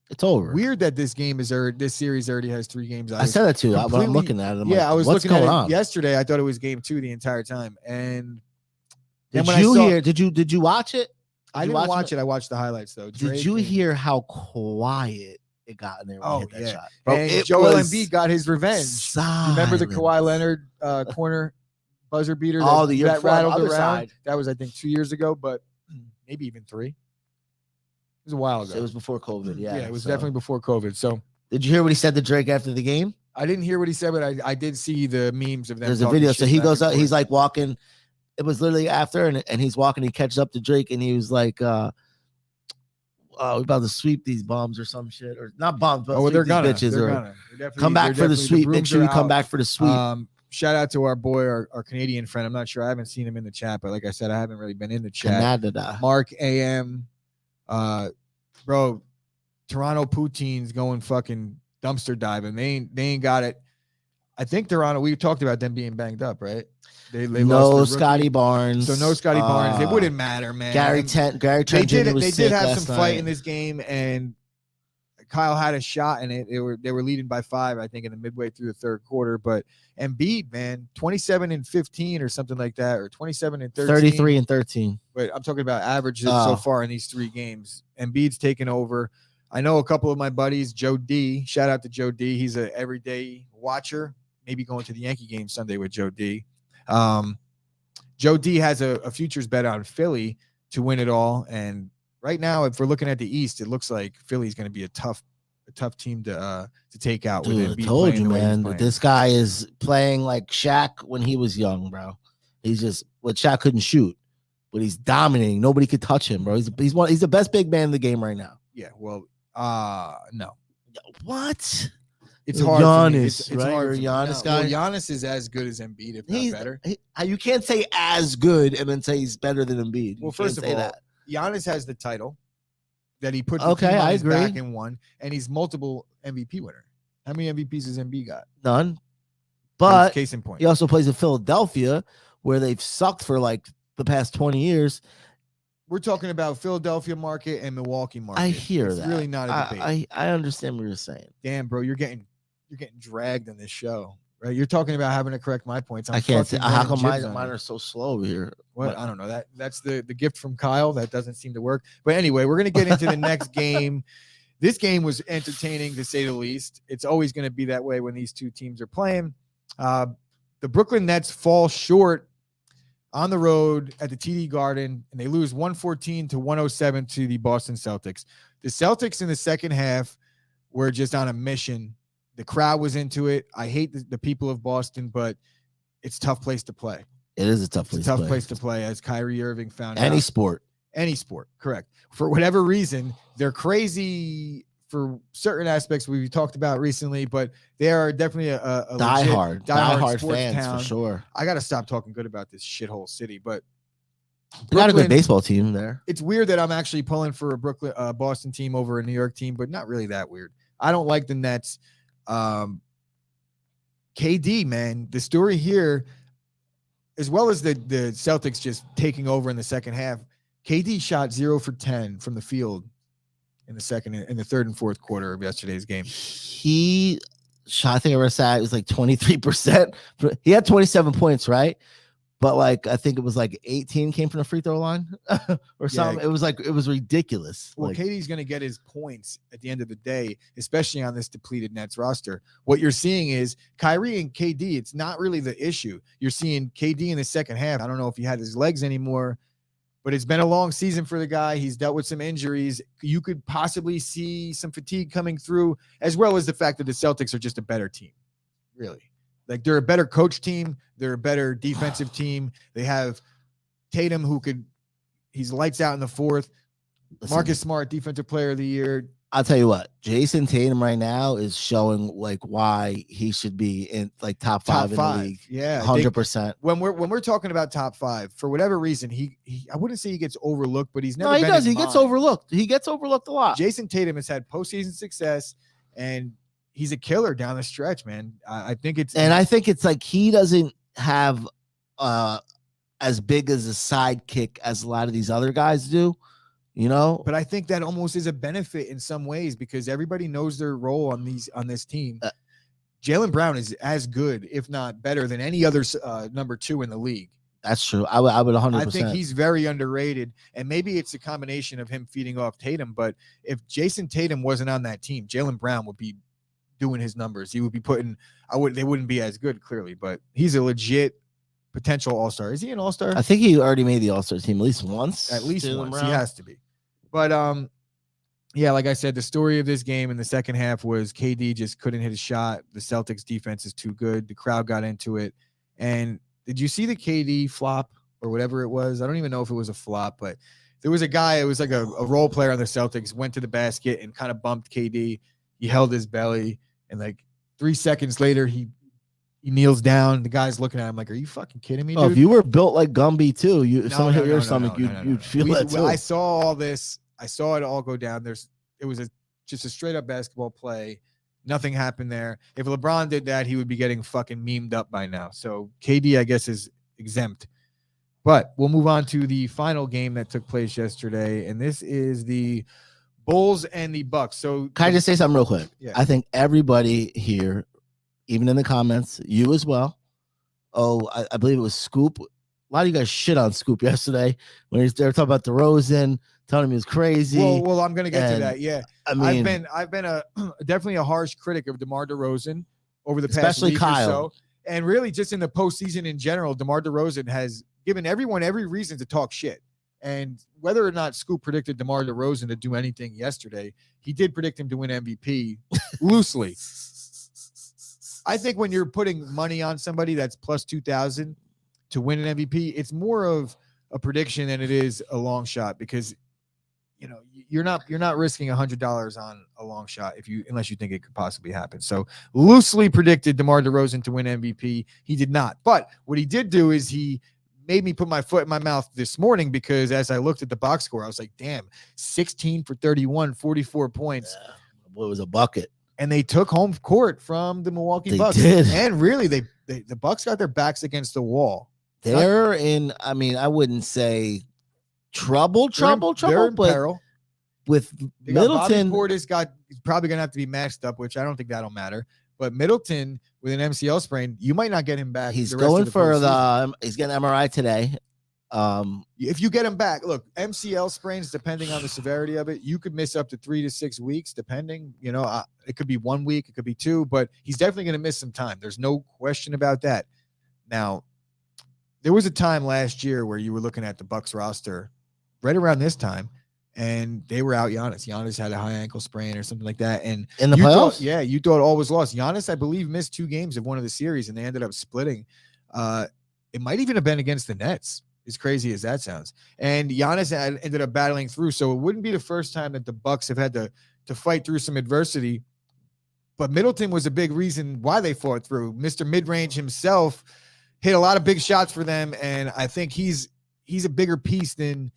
It's over. Weird that this series already has 3 games. I said that too. I'm looking at it. I was looking at it yesterday. I thought it was game 2 the entire time. And did you watch it? I didn't watch it. I watched the highlights though. Did you hear how quiet it got in there when he hit that shot? Bro, and Joel Embiid got his revenge. You remember the Kawhi Leonard corner buzzer beater that rattled around? Side. That was, I think, 2 years ago, but maybe even 3. It was a while ago. It was before COVID. Yeah, it was definitely before COVID. So, did you hear what he said to Drake after the game? I didn't hear what he said, but I did see the memes of them. There's a video. So he goes out. He's like walking. It was literally after, and he's walking. He catches up to Drake, and he was like, we're about to sweep these bums or some shit, or not bums, but they're gonna, bitches, they're or gonna. Come back for the sweep. Make sure you come back for the sweep. Shout out to our boy, our Canadian friend. I'm not sure. I haven't seen him in the chat, but like I said, I haven't really been in the chat. Canada. Mark AM, bro, Toronto poutines going fucking dumpster diving. They ain't got it. I think Toronto. We talked about them being banged up, right? They lost Scotty Barnes. So no Scotty Barnes. It wouldn't matter, man. Gary Trent They did have some fight night. in this game, and Kyle had a shot in it. They were leading by 5, I think, in the midway through the third quarter. But Embiid, man, 27 and 15 or something like that, or 27 and 13. 33 and 13. But I'm talking about averages so far in these 3 games. Embiid's taken over. I know a couple of my buddies, Joe D. Shout out to Joe D. He's an everyday watcher. Maybe going to the Yankee game Sunday with Joe D. Joe D has a futures bet on Philly to win it all. And right now, if we're looking at the East, it looks like Philly's going to be a tough team to take out. Dude, I told you, man, this guy is playing like Shaq when he was young, bro. He's just what Shaq couldn't shoot, but he's dominating. Nobody could touch him, bro. He's the best big man in the game right now. Yeah, well, no. What? It's hard. Giannis, it's right? hard. Giannis guy. Well, Giannis is as good as Embiid, if not better. You can't say as good and then say he's better than Embiid. Well, first of all, Giannis has the title that he put I agree. back and won, and he's multiple MVP winner. How many MVPs has Embiid got? None. But case in point, he also plays in Philadelphia, where they've sucked for like the past 20 years. We're talking about Philadelphia market and Milwaukee market. I hear it's that. Really not a debate. I understand what you're saying. Damn, bro, you're getting dragged on this show, right? You're talking about having to correct my points. I can't say. How come mine are so slow over here? What? I don't know. That's the gift from Kyle. That doesn't seem to work. But anyway, we're gonna get into the next game. This game was entertaining to say the least. It's always going to be that way when these two teams are playing. The Brooklyn Nets fall short on the road at the TD Garden, and they lose 114-107 to the Boston Celtics. The Celtics in the second half were just on a mission. The crowd was into it. I hate the people of Boston, but it's a tough place to play. It is a tough place to play, as Kyrie Irving found out. Any sport, correct. For whatever reason, they're crazy for certain aspects we've talked about recently, but they are definitely a diehard fans town. For sure. I got to stop talking good about this shithole city, but they got a good baseball team there. It's weird that I'm actually pulling for a Boston team over a New York team, but not really that weird. I don't like the Nets. KD, man, the story here, as well as the Celtics just taking over in the second half, KD shot 0 for 10 from the field in the third and fourth quarter of yesterday's game. He shot, I think I read that it was like 23%. He had 27 points, right? But like I think it was like 18 came from the free throw line or something. It was ridiculous. Well, KD's going to get his points at the end of the day, especially on this depleted Nets roster. What you're seeing is Kyrie and KD. It's not really the issue. You're seeing KD in the second half. I don't know if he had his legs anymore, but it's been a long season for the guy. He's dealt with some injuries. You could possibly see some fatigue coming through, as well as the fact that the Celtics are just a better team, really. Like they're a better coach team. They're a better defensive team. They have Tatum he's lights out in the fourth. Listen, Marcus Smart, defensive player of the year. I'll tell you what, Jason Tatum right now is showing like why he should be in like top five in the league. Yeah, 100%. When we're talking about top five, for whatever reason, he I wouldn't say he gets overlooked, but he's never. No, he does. He gets overlooked. He gets overlooked a lot. Jason Tatum has had postseason success, and he's a killer down the stretch, man. I think it's like he doesn't have as big as a sidekick as a lot of these other guys do, you know. But I think that almost is a benefit in some ways because everybody knows their role on this team. Jaylen Brown is as good, if not better, than any other number two in the league. That's true. I would 100%. I think he's very underrated, and maybe it's a combination of him feeding off Tatum. But if Jason Tatum wasn't on that team, Jaylen Brown would be doing his numbers. He would be putting. They wouldn't be as good clearly, but he's a legit potential all-star. Is he an all-star? I think he already made the all-star team at least once. At least Jaylen once. Brown. He has to be. But yeah, like I said, the story of this game in the second half was KD just couldn't hit a shot. The Celtics defense is too good. The crowd got into it. And did you see the KD flop or whatever it was? I don't even know if it was a flop, but there was a guy, it was like a role player on the Celtics, went to the basket and kind of bumped KD. He held his belly, and like 3 seconds later, he kneels down. The guy's looking at him like, "Are you fucking kidding me, dude?" Oh, if you were built like Gumby too, if someone hit your stomach, you'd feel that too. I saw all this. I saw it all go down. It was just a straight up basketball play. Nothing happened there. If LeBron did that, he would be getting fucking memed up by now. So KD, I guess, is exempt. But we'll move on to the final game that took place yesterday, and this is the Bulls and the Bucks. So can I just say something real quick? Yeah. I think everybody here, even in the comments, you as well. Oh, I believe it was Scoop. A lot of you guys shit on Scoop yesterday when they were talking about DeRozan, telling him he was crazy. Well, I'm gonna get to that. Yeah, I mean, I've been a definitely a harsh critic of DeMar DeRozan over the past especially week Kyle. or so, and really just in the postseason in general. DeMar DeRozan has given everyone every reason to talk shit. And whether or not Scoop predicted DeMar DeRozan to do anything yesterday, he did predict him to win MVP loosely. I think when you're putting money on somebody that's plus 2,000 to win an MVP, it's more of a prediction than it is a long shot, because you're not risking $100 on a long shot unless you think it could possibly happen. So loosely predicted DeMar DeRozan to win MVP. He did not. But what he did do is he made me put my foot in my mouth this morning, because as I looked at the box score, I was like, damn, 16 for 31, 44 points. Yeah, boy, it was a bucket. And they took home court from the Milwaukee Bucks. Did. And really, the Bucks got their backs against the wall. They're in, I mean, I wouldn't say trouble, They're in but peril. with They got Middleton, Bobby Portis is probably going to have to be matched up, which I don't think that'll matter. But Middleton with an MCL sprain, you might not get him back. he's the rest going of the for postseason. he's getting MRI today. If you get him back, look, MCL sprains, depending on the severity of it, you could miss up to 3 to 6 weeks, depending. It could be 1 week, it could be 2, but he's definitely going to miss some time. There's no question about that. Now, there was a time last year where you were looking at the Bucks roster right around this time, and they were out Giannis. Giannis had a high ankle sprain or something like that. And In the you playoffs? you thought all was lost. Giannis, I believe, missed 2 games of one of the series, and they ended up splitting. It might even have been against the Nets, as crazy as that sounds. And Giannis ended up battling through, so it wouldn't be the first time that the Bucks have had to fight through some adversity. But Middleton was a big reason why they fought through. Mr. Midrange himself hit a lot of big shots for them, and I think he's a bigger piece than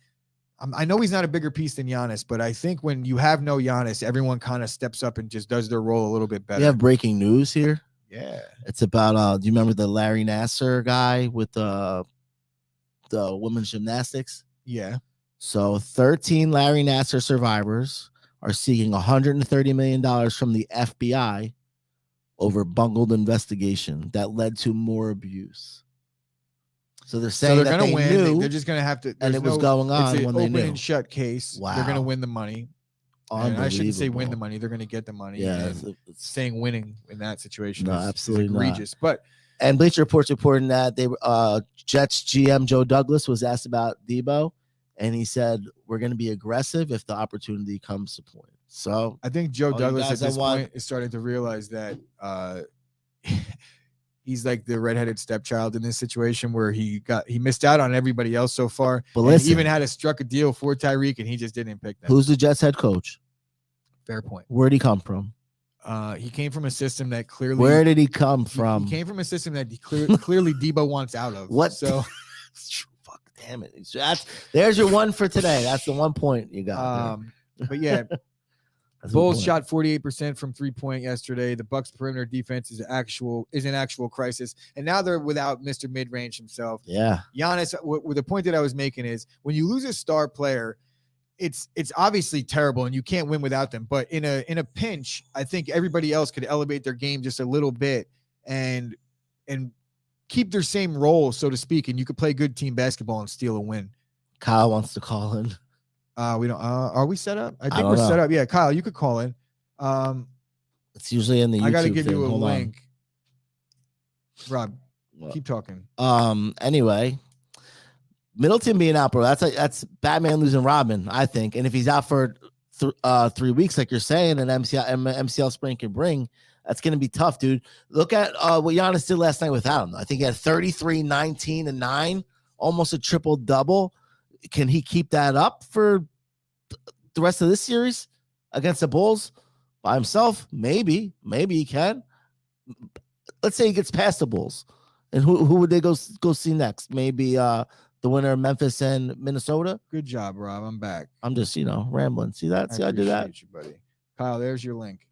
I know he's not a bigger piece than Giannis, but I think when you have no Giannis, everyone kind of steps up and just does their role a little bit better. We have breaking news here. Yeah. It's about do you remember the Larry Nassar guy with the women's gymnastics? Yeah. So 13 Larry Nassar survivors are seeking $130 million from the FBI over bungled investigation that led to more abuse. So they're saying they're that going to they win. knew, They're just going to have to. and it was going on it's when an they open knew. and shut case. They're going to Wow. win the money. And I shouldn't say win the Unbelievable. money. They're going to get the money. Yeah, And saying winning in that situation No, is absolutely not. egregious. But And Bleacher Report's reporting that Jets GM Joe Douglas was asked about Deebo, and he said, "We're going to be aggressive if the opportunity comes to point." So I think Joe you Douglas guys at this that want- point is starting to realize that he's like the redheaded stepchild in this situation where he missed out on everybody else so far. But And listen, he even had struck a deal for Tyreek, and he just didn't pick them. who's the Jets head coach? Fair point. Where'd he come from? He came from a system that clearly. Where did he come he from? came from a system that clearly Deebo wants out of. What? So Fuck, damn it! There's your one for today. That's the 1 point you got. but yeah, That's the Bulls point. shot 48% from 3-point yesterday. The Bucks perimeter defense is an actual crisis, and now they're without Mr. Midrange himself. Yeah, Giannis, the point that I was making is when you lose a star player, it's obviously terrible and you can't win without them. But in a pinch, I think everybody else could elevate their game just a little bit and keep their same role, so to speak, and you could play good team basketball and steal a win. Kyle wants to call in. We don't. Are we set up? I think don't we're know. set up. Yeah, Kyle, you could call in. It's usually in the YouTube I got to give thing. you a Hold link. Rob, on. keep talking. Anyway, Middleton being out, bro. That's Batman losing Robin, I think. And if he's out for 3 weeks, like you're saying, and MCL sprain can bring, that's going to be tough, dude. Look at what Giannis did last night without him. I think he had 33, 19, and 9, almost a triple double. Can he keep that up for the rest of this series against the Bulls by himself? Maybe he can. Let's say he gets past the Bulls, and who would they go see next? Maybe the winner of Memphis and Minnesota. Good job, Rob. I'm back. I'm just rambling. See that? See, I do that. You, buddy. Kyle, there's your link.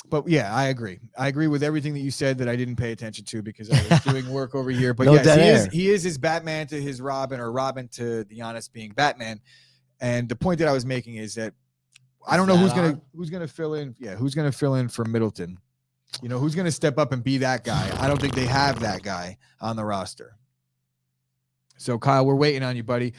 But yeah, I agree. I agree with everything that you said that I didn't pay attention to because I was doing work over here. But yes, he is his Batman to his Robin, or Robin to the Giannis being Batman. And the point that I was making is that I don't know who's gonna fill in. Yeah, who's gonna fill in for Middleton? You know, who's gonna step up and be that guy? I don't think they have that guy on the roster. So Kyle, we're waiting on you, buddy.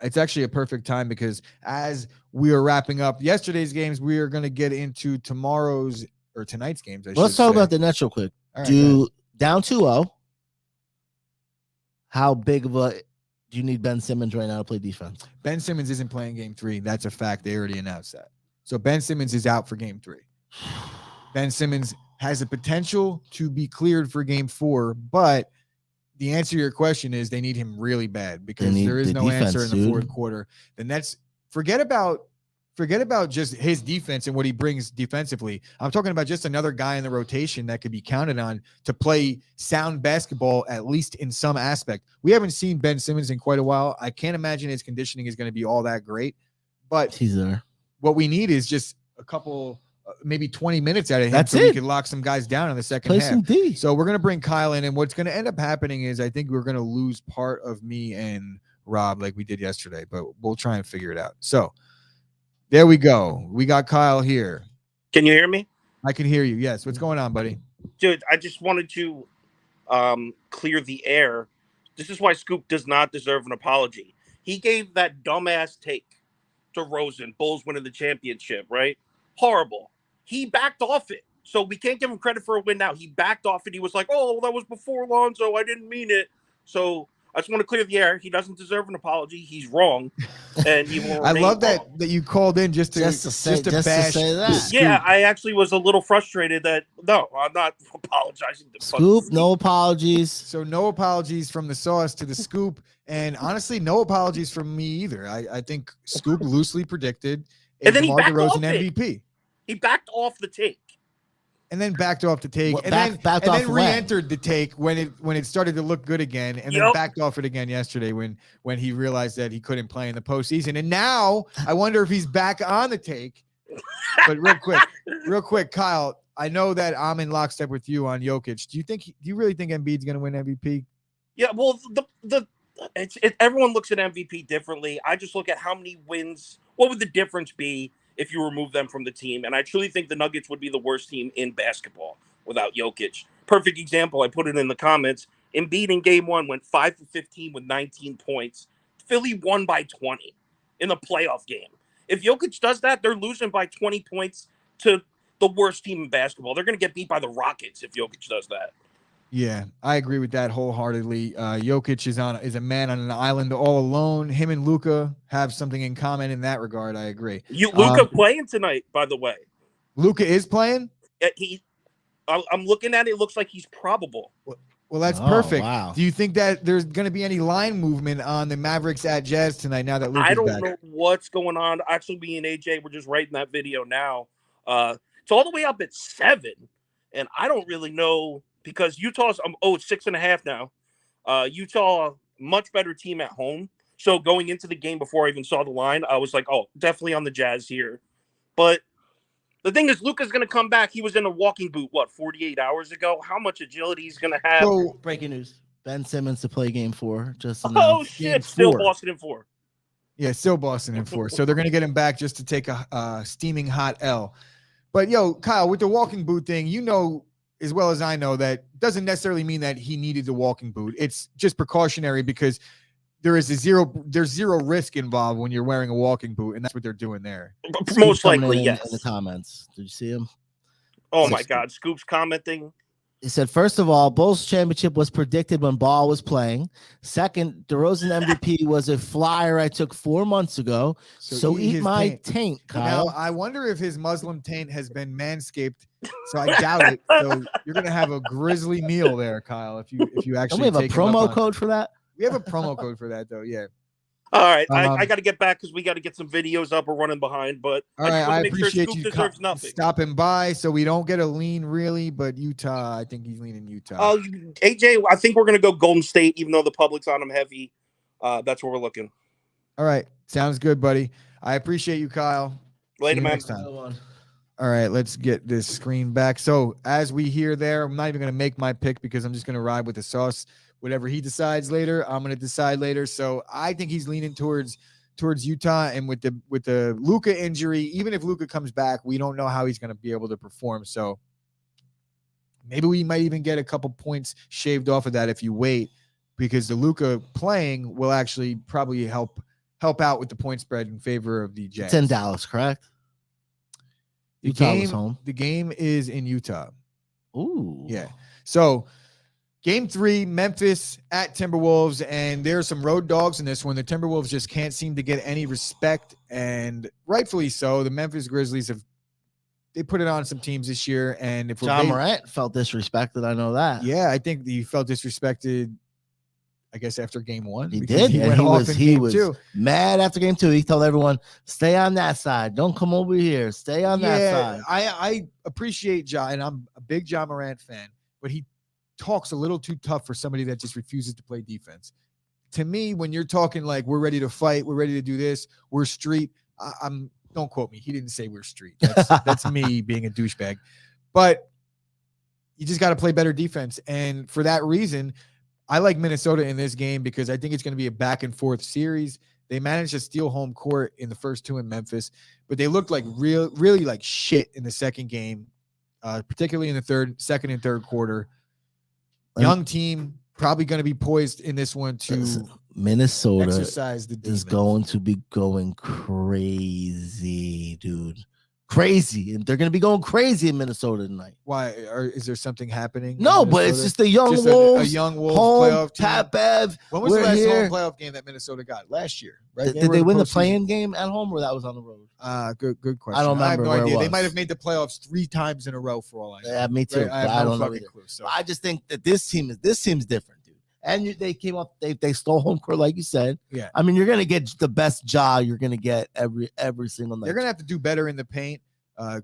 It's actually a perfect time because as we are wrapping up yesterday's games, we are going to get into tonight's games. Let's talk about the Nets real quick. Right, down 2-0. How big of a do you need Ben Simmons right now to play defense? Ben Simmons isn't playing game 3. That's a fact. They already announced that. So Ben Simmons is out for game 3. Ben Simmons has the potential to be cleared for game 4, but the answer to your question is they need him really bad because there is no answer in the fourth quarter. The Nets forget about just his defense and what he brings defensively. I'm talking about just another guy in the rotation that could be counted on to play sound basketball, at least in some aspect. We haven't seen Ben Simmons in quite a while. I can't imagine his conditioning is going to be all that great, but he's there. What we need is just a couple maybe 20 minutes out of him. That's so it. We can lock some guys down in the second half. Some D. So we're going to bring Kyle in, and what's going to end up happening is I think we're going to lose part of me and Rob like we did yesterday, but we'll try and figure it out. So there we go. We got Kyle here. Can you hear me? I can hear you. Yes. What's going on, buddy? Dude, I just wanted to clear the air. This is why Scoop does not deserve an apology. He gave that dumbass take to Derozan, Bulls winning the championship, right? Horrible. He backed off it. So we can't give him credit for a win now. He backed off it. He was like, oh, that was before Lonzo. I didn't mean it. So I just want to clear the air. He doesn't deserve an apology. He's wrong. And he will I love wrong. that you called in just to bash. To say that. Yeah, I actually was a little frustrated that, no, I'm not apologizing to Scoop, no apologies. So no apologies from the Sauce to the Scoop. And honestly, no apologies from me either. I think Scoop loosely predicted and then DeMar DeRozan MVP. He backed off the take. And then backed off the take, What, and backed then off re-entered the take when it started to look good again, and then backed off it again yesterday when he realized that he couldn't play in the postseason. And now I wonder if he's back on the take. But real quick, Kyle, I know that I'm in lockstep with you on Jokic. Do you really think Embiid's going to win MVP? Yeah, well, everyone looks at MVP differently. I just look at how many wins. What would the difference be if you remove them from the team? And I truly think the Nuggets would be the worst team in basketball without Jokic. Perfect example. I put it in the comments. Embiid in game 1 went 5 for 15 with 19 points. Philly won by 20 in the playoff game. If Jokic does that, they're losing by 20 points to the worst team in basketball. They're going to get beat by the Rockets if Jokic does that. Yeah, I agree with that wholeheartedly. Jokic is a man on an island all alone. Him and Luka have something in common in that regard. I agree. Luka playing tonight, by the way. Luka is playing? I'm looking at it. It looks like he's probable. Well, that's perfect. Wow. Do you think that there's going to be any line movement on the Mavericks at Jazz tonight now that Luka's back? I don't know what's going on. Actually, me and AJ, we're just writing that video now. It's all the way up at 7, and I don't really know because Utah's it's 6.5 now. Utah, much better team at home. So going into the game before I even saw the line, I was like, oh, definitely on the Jazz here. But the thing is, Luka's going to come back. He was in a walking boot, 48 hours ago? How much agility he's going to have? So, breaking news. Ben Simmons to play game 4. Oh, shit. Still Boston in 4. Yeah, still Boston in 4. So they're going to get him back just to take a steaming hot L. But, Kyle, with the walking boot thing, as well as I know, that doesn't necessarily mean that he needed the walking boot. It's just precautionary because there's zero risk involved when you're wearing a walking boot, and that's what they're doing there. Most coming likely, in yes. the comments. Did you see him? Oh my God, Scoop's commenting. He said, first of all, Bulls championship was predicted when Ball was playing. Second, Derozan MVP was a flyer I took 4 months ago. So eat his my taint, Kyle. Now, I wonder if his Muslim taint has been manscaped. So I doubt it. So you're gonna have a grisly meal there, Kyle. If you actually Don't we have a promo code for that? We have a promo code for that, though. Yeah. All right, I got to get back because we got to get some videos up. We're running behind, but all right, I appreciate Scoop you deserves nothing. stopping by. So we don't get a lean, really, but Utah. I think he's leaning Utah. AJ, I think we're gonna go Golden State, even though the public's on them heavy. That's where we're looking. All right, sounds good, buddy. I appreciate you, Kyle. Later, man. Next time. All right, let's get this screen back. So as we hear there, I'm not even going to make my pick because I'm just going to ride with the sauce. Whatever he decides later, I'm going to decide later. So I think he's leaning towards Utah, and with the Luka injury, even if Luka comes back, we don't know how he's going to be able to perform. So maybe we might even get a couple points shaved off of that if you wait, because the Luka playing will actually probably help out with the point spread in favor of the Jazz. It's in Dallas, correct? Utah was home. The game is in Utah. Ooh. Yeah. So game 3, Memphis at Timberwolves, and there's some road dogs in this one. The Timberwolves just can't seem to get any respect, and rightfully so. The Memphis Grizzlies they put it on some teams this year, and if John Morant felt disrespected, I know that. Yeah, I think he felt disrespected, I guess, after game 1. He did. He was mad after game 2. He told everyone, stay on that side. Don't come over here. Stay on that side. I appreciate Ja, and I'm a big Ja Morant fan, but he talks a little too tough for somebody that just refuses to play defense. To me, when you're talking like we're ready to fight, we're ready to do this, we're street, don't quote me. He didn't say we're street. That's me being a douchebag. But you just got to play better defense. And for that reason, I like Minnesota in this game because I think it's going to be a back and forth series. They managed to steal home court in the first 2 in Memphis, but they looked like really like shit in the second game, particularly in the second and third quarter. Young team, probably going to be poised in this one to Minnesota exercise the demons. Is going to be going crazy, dude. Crazy, and they're going to be going crazy in Minnesota tonight. Why? Is there something happening? No, but it's just the young Wolves. A young Wolves home, playoff team. Pat Bev. When was the last home playoff game that Minnesota got? Last year, right? Did they win the play-in game at home, or that was on the road? Good question. I don't remember. I have no idea. They might have made the playoffs 3 times in a row for all I know. Yeah, me too. Right? I don't know. Clue, so. I just think that this team's different, dude. And they came up, they stole home court, like you said. Yeah. I mean, you're gonna get the best job you're gonna get every single night. They're gonna have to do better in the paint.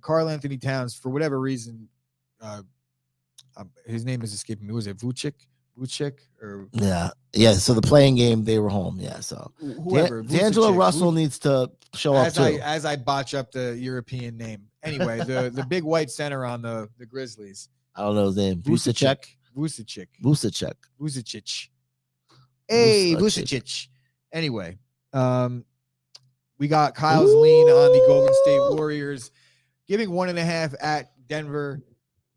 Karl Anthony Towns, for whatever reason, his name is escaping me. Was it Vucic? Or yeah. So the playing game, they were home. Yeah. So whoever. D'Angelo Russell needs to show up too. As I botch up the European name. Anyway, the big white center on the Grizzlies. I don't know his name. Vucic. Hey, Vucic. Anyway, we got Kyle's lean on the Golden State Warriors, giving 1.5 at Denver.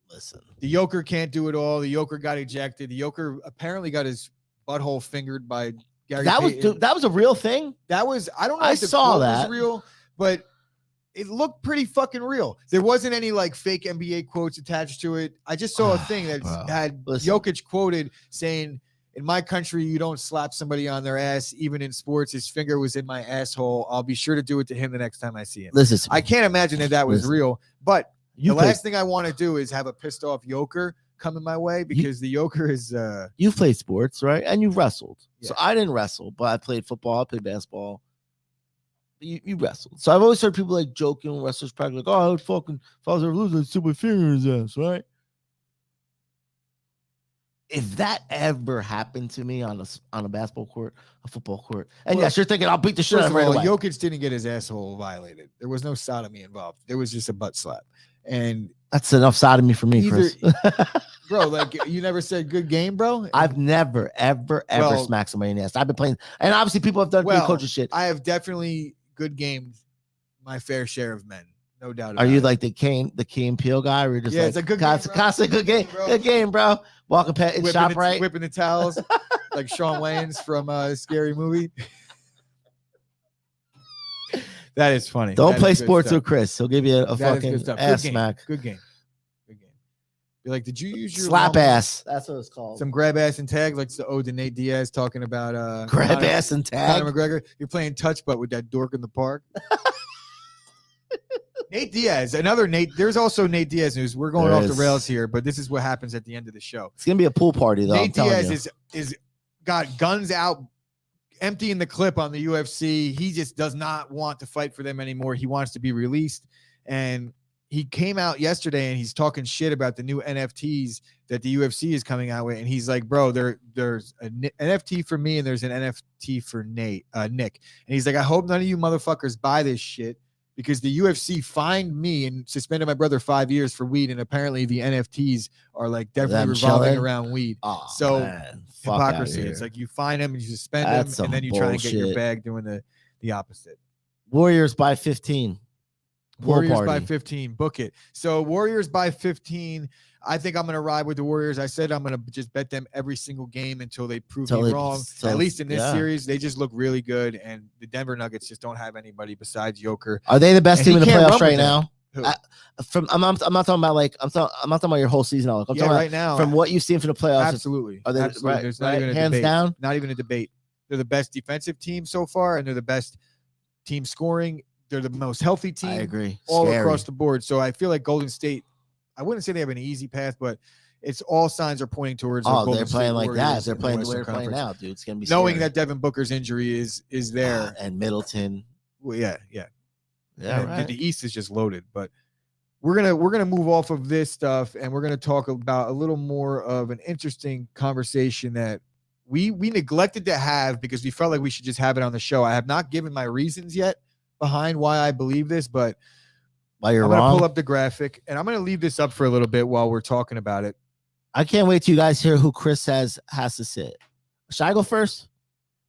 Listen, the Joker can't do it all. The Joker got ejected. The Joker apparently got his butthole fingered by Gary Payton. That was a real thing. I don't know. I saw that was real, but it looked pretty fucking real. There wasn't any like fake NBA quotes attached to it. I just saw a thing that had Jokic quoted saying, "In my country, you don't slap somebody on their ass, even in sports. His finger was in my asshole. I'll be sure to do it to him the next time I see him." Listen, I can't imagine that was real. But the last thing I want to do is have a pissed off Joker coming my way because the Joker is. You've played sports, right? And you've wrestled. Yeah. So I didn't wrestle, but I played football. I played basketball. You wrestled. So I've always heard people like joking when wrestlers practice, like, "Oh, I would fucking if I was ever losing, I'd stick my finger in his ass," right? If that ever happened to me on a basketball court, a football court, and yes, you're thinking I'll beat the shit out of him right away. Jokic didn't get his asshole violated. There was no sodomy involved. There was just a butt slap, and that's enough sodomy for me, Chris. Bro, like you never said good game, bro. I've never, ever smacked somebody in the ass. I've been playing, and obviously people have done good coaching shit. I have definitely good gamed my fair share of men. No doubt about Are you it. like the Key and Peele guy? Or you're just Yeah, like, it's a good game, bro. Constant good game. Bro. Good game, bro. Walking past shop right. Whipping the towels like Shawn Wayans from Scary Movie. That is funny. Don't That play is good sports stuff. with Chris. He'll give you a That is fucking good stuff. ass Good game. smack. Good game. Good game. Be like, did you use your Slap mom- ass. That's what it's called. Some grab ass and tag, like the ode to Nate Diaz talking about Grab Conor- ass and tag. Conor McGregor. You're playing touch butt with that dork in the park. Nate Diaz, another Nate. There's also Nate Diaz news. We're going There off the is. rails here, but this is what happens at the end of the show. It's gonna be a pool party though. I'm Nate telling Diaz you. is got guns out, emptying the clip on the UFC. He just does not want to fight for them anymore. He wants to be released, and he came out yesterday and he's talking shit about the new NFTs that the UFC is coming out with. And he's like, bro, there's an NFT for me and there's an NFT for Nick. And he's like, I hope none of you motherfuckers buy this shit because the UFC fined me and suspended my brother 5 years for weed. And apparently the NFTs are like definitely Them revolving chilling? around weed. Oh, So, man. Fuck outta Hypocrisy. here. It's like you fine him and you suspend That's him some and then you try and get your bullshit. bag doing the opposite. Warriors by 15. Pool Warriors by party. 15. Book it. So Warriors by 15. I think I'm going to ride with the Warriors. I said I'm going to just bet them every single game until they prove Till me they- wrong. till- At least in this yeah. series, they just look really good. And the Denver Nuggets just don't have anybody besides Joker. Are they the best And team he in the can't playoffs run right with them. now? Who? I'm not talking about like I'm not talking about your whole season outlook. I'm Yeah, talking right now. about from what you've seen from the playoffs. Absolutely. Are they Absolutely. right? There's not right? even a Hands debate. down. Not even a debate. They're the best defensive team so far, and they're the best team scoring. They're the most healthy team. I agree. All Scary. across the board. So I feel like Golden State, I wouldn't say they have an easy path, but it's all signs are pointing towards. a Oh, Golden they're playing State like that. Warriors They're in the playing the way Western they're playing Conference. now, dude. It's gonna be Knowing scary. that Devin Booker's injury is there. And Middleton. Well, yeah. Yeah, And right. the East is just loaded, but we're gonna move off of this stuff and we're gonna talk about a little more of an interesting conversation that we neglected to have because we felt like we should just have it on the show. I have not given my reasons yet behind why I believe this, but While you're I'm gonna wrong, pull up the graphic and I'm gonna leave this up for a little bit while we're talking about it. I can't wait till you guys hear who Chris has to sit. Should I go first,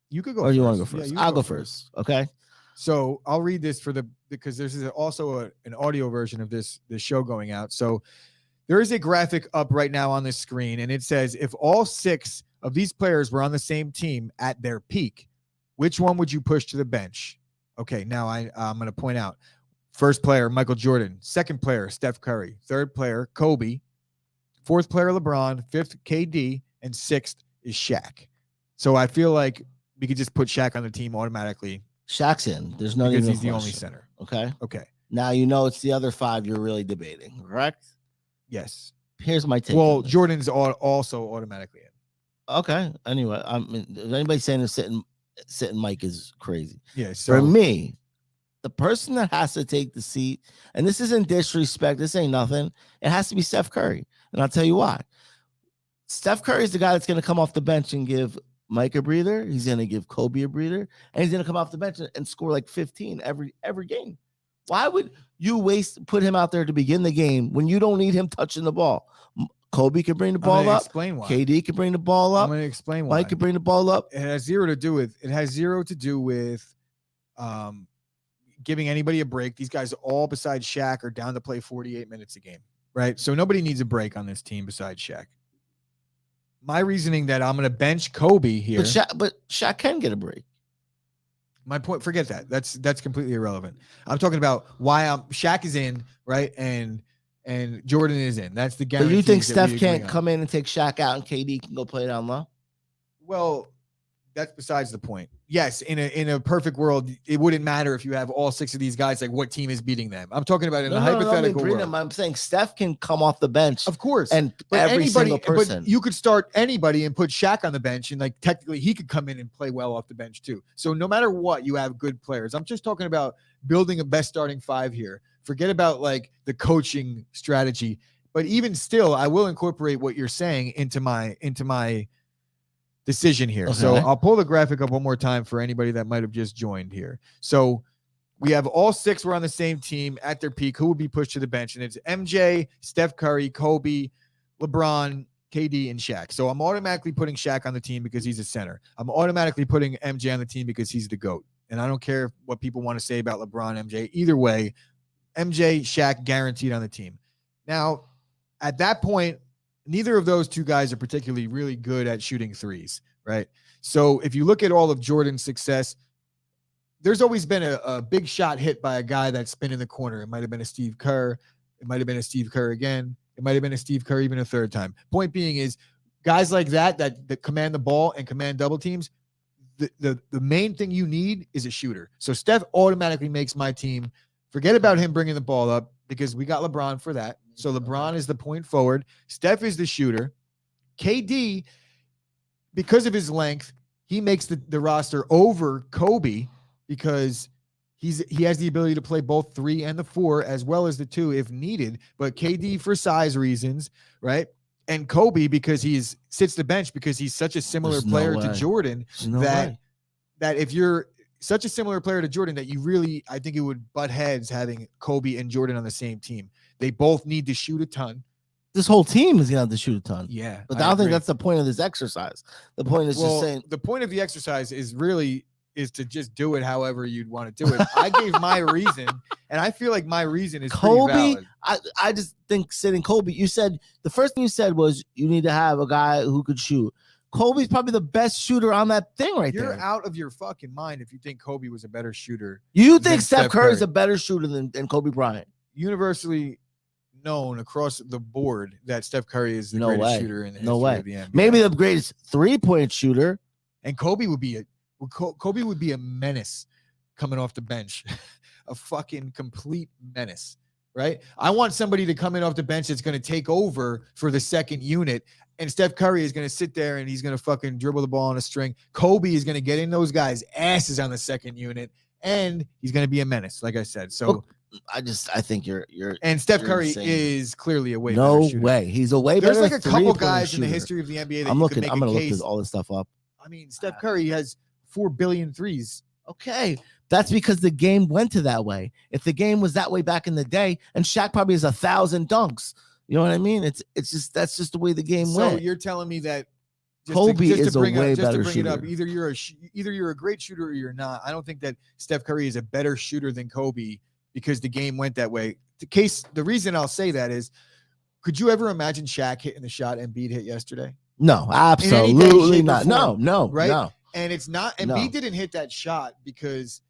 You could go. or do you want to go first. Yeah, first? you I'll go first. Okay. So I'll read this because there's also an audio version of this show going out. So there is a graphic up right now on the screen, and it says if all 6 of these players were on the same team at their peak, which one would you push to the bench? Okay, now I'm going to point out. First player, Michael Jordan. Second player, Steph Curry. Third player, Kobe. Fourth player, LeBron. Fifth, KD. And sixth is Shaq. So I feel like we could just put Shaq on the team automatically. Shaq's in. There's no Because even he's the only question. center. Okay. Okay. Now you know it's the other 5 you're really debating, correct? Yes. Here's my take. Well, on this. Jordan's also automatically in. Okay. Anyway, I mean, anybody saying they're sitting Mike is crazy. Yeah. So For me, the person that has to take the seat, and this isn't disrespect, this ain't nothing. It has to be Steph Curry, and I'll tell you why. Steph Curry is the guy that's going to come off the bench and give Mike a breather. He's going to give Kobe a breather, and he's going to come off the bench and score like 15 every game. Why would you put him out there to begin the game when you don't need him touching the ball? Kobe can bring the I'm ball gonna up. explain why. KD can bring the ball I'm up. going to explain why. Mike can bring the ball up. It has zero to do with giving anybody a break. These guys all besides Shaq are down to play 48 minutes a game, right? So nobody needs a break on this team besides Shaq. My reasoning that I'm going to bench Kobe here. But Shaq can get a break. My point, forget that. That's completely irrelevant. I'm talking about why Shaq is in, right? And Jordan is in. That's the But guarantee. you think Steph can't come in and take Shaq out and KD can go play down low? Well, that's besides the point. Yes, in a perfect world, it wouldn't matter if you have all 6 of these guys. Like, what team is beating them? I'm talking about in a hypothetical world. I'm saying Steph can come off the bench, Of course, and but every anybody, single person. But you could start anybody and put Shaq on the bench, and like technically he could come in and play well off the bench too. So no matter what, you have good players. I'm just talking about building a best starting 5 here. Forget about like the coaching strategy. But even still, I will incorporate what you're saying into my decision here. So Okay. I'll pull the graphic up one more time for anybody that might have just joined here. So we have all 6 were on the same team at their peak. Who would be pushed to the bench? And it's MJ, Steph Curry, Kobe, LeBron, KD, and Shaq. So I'm automatically putting Shaq on the team because he's a center. I'm automatically putting MJ on the team because he's the GOAT. And I don't care what people want to say about LeBron, MJ. Either way, MJ, Shaq guaranteed on the team. Now, at that point, neither of those two guys are particularly really good at shooting threes, right? So if you look at all of Jordan's success, there's always been a big shot hit by a guy that's been in the corner. It might have been a Steve Kerr. It might have been a Steve Kerr again. It might have been a Steve Kerr even a third time. Point being is guys like that command the ball and command double teams, the main thing you need is a shooter. So Steph automatically makes my team. Forget about him bringing the ball up because we got LeBron for that. So LeBron is the point forward. Steph is the shooter. KD, because of his length, he makes the roster over Kobe because he has the ability to play both 3 and the 4 as well as the 2 if needed. But KD for size reasons, right? And Kobe because sits the bench because he's such a similar player to Jordan that if you're such a similar player to Jordan that you really, I think it would butt heads having Kobe and Jordan on the same team. They both need to shoot a ton. This whole team is going to have to shoot a ton. Yeah. But I don't think that's the point of this exercise. The point is just saying. The point of the exercise is to just do it however you'd want to do it. I gave my reason, and I feel like my reason is Kobe. I just think sitting Kobe, you said the first thing you said was you need to have a guy who could shoot. Kobe's probably the best shooter on that thing right there. You're out of your fucking mind if you think Kobe was a better shooter. You think Steph Curry is a better shooter than Kobe Bryant? Universally known across the board that Steph Curry is the greatest shooter in the history of the NBA. Maybe the greatest 3-point shooter. And Kobe would be a menace coming off the bench. A fucking complete menace, right? I want somebody to come in off the bench that's going to take over for the second unit. And Steph Curry is going to sit there and he's going to fucking dribble the ball on a string. Kobe is going to get in those guys' asses on the second unit. And he's going to be a menace, like I said. So I think you're and Steph Curry is clearly a way better shooter. No way. He's a way There's better. There's like a couple guys in the history of the NBA that I'm going to look all this stuff up. I mean, Steph Curry has 4 billion threes. Okay. That's because the game went to that way. If the game was that way back in the day, and Shaq probably has 1,000 dunks. You know what I mean? It's just that's just the way the game went. So you're telling me that Kobe is a way better shooter. Either you're a great shooter or you're not. I don't think that Steph Curry is a better shooter than Kobe because the game went that way. The reason I'll say that is, could you ever imagine Shaq hitting the shot Embiid hit yesterday? No, absolutely not. No, right? No. And it's not. Embiid didn't hit that shot because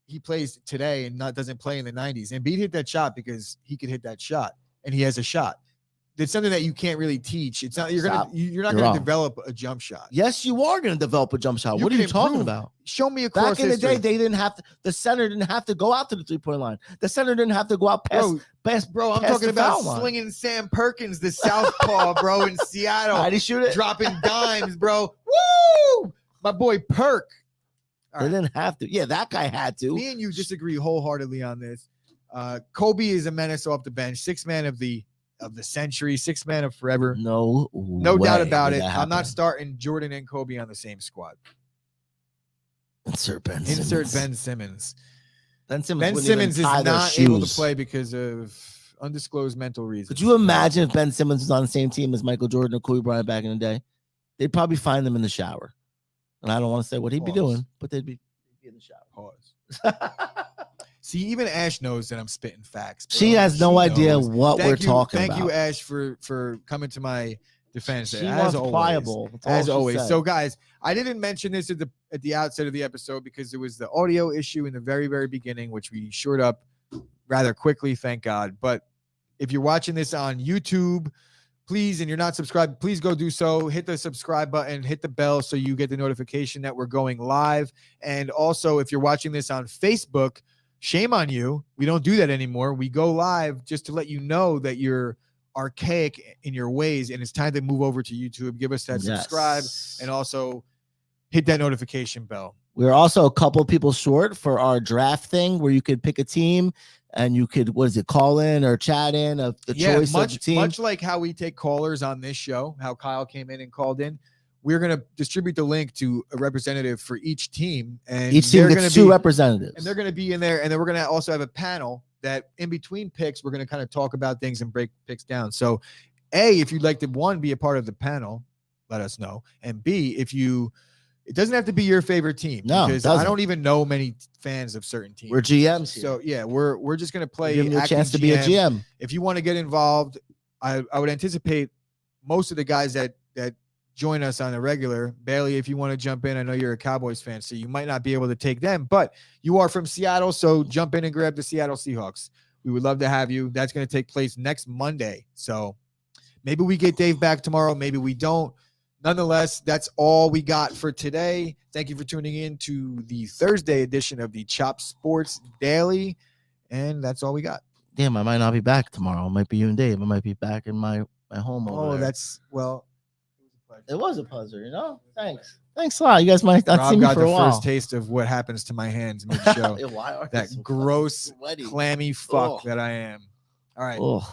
he plays today and doesn't play in the 90s. Embiid hit that shot because he could hit that shot and he has a shot. It's something that you can't really teach. It's not you're not going to develop a jump shot. Yes, you are going to develop a jump shot. What are you talking about? Show me across back in the day. They didn't have the center didn't have to go out to the 3-point line. The center didn't have to go out past. Bro, I'm talking about slinging Sam Perkins, the southpaw, bro, in Seattle. How'd he shoot it? Dropping dimes, bro. Woo! My boy Perk. They didn't have to. Yeah, that guy had to. Me and you disagree wholeheartedly on this. Kobe is a menace off the bench. 6th man of the century, 6th man of forever. No doubt about it. I'm not starting Jordan and Kobe on the same squad. Insert Ben Simmons. Ben Simmons is not able to play because of undisclosed mental reasons. Could you imagine if Ben Simmons was on the same team as Michael Jordan or Kobe Bryant back in the day? They'd probably find them in the shower. And I don't want to say what he'd be doing, but they'd be in the shower. Pause. See, even Ash knows that I'm spitting facts. Bro. She has no idea what we're talking about. Thank you, Ash, for coming to my defense. She wants pliable. As always. So, guys, I didn't mention this at the outset of the episode because it was the audio issue in the very, very beginning, which we shored up rather quickly, thank God. But if you're watching this on YouTube, please, and you're not subscribed, please go do so. Hit the subscribe button, hit the bell so you get the notification that we're going live. And also, if you're watching this on Facebook, shame on you. We don't do that anymore. We go live just to let you know that you're archaic in your ways and it's time to move over to YouTube. Give us that subscribe and also hit that notification bell. We're also a couple people short for our draft thing where you could pick a team and you could, call in or chat in of the choice of the team. Much like how we take callers on this show, how Kyle came in and called in. We're going to distribute the link to a representative for each team. And each team gets 2 representatives. And they're going to be in there. And then we're going to also have a panel that in between picks, we're going to kind of talk about things and break picks down. So, A, if you'd like to, 1, be a part of the panel, let us know. And B, if you It doesn't have to be your favorite team. No, it because I doesn't. don't even know many fans of certain teams. We're GMs here. So yeah, we're just gonna play. Give you a acting chance to be a GM. If you want to get involved, I would anticipate most of the guys that join us on the regular. Bailey, if you want to jump in, I know you're a Cowboys fan, so you might not be able to take them, but you are from Seattle, so jump in and grab the Seattle Seahawks. We would love to have you. That's going to take place next Monday. So maybe we get Dave back tomorrow. Maybe we don't. Nonetheless, that's all we got for today. Thank you for tuning in to the Thursday edition of the Chop Sports Daily. And that's all we got. Damn, I might not be back tomorrow. It might be you and Dave. I might be back in my home over there. That's, well. It was a pleasure, Thanks. Thanks a lot. You guys might not see Rob me got for the a while. first taste of what happens to my hands mid-show. Why are they That so gross, fucking sweaty? clammy fuck Ugh. that I am. All right. Ugh.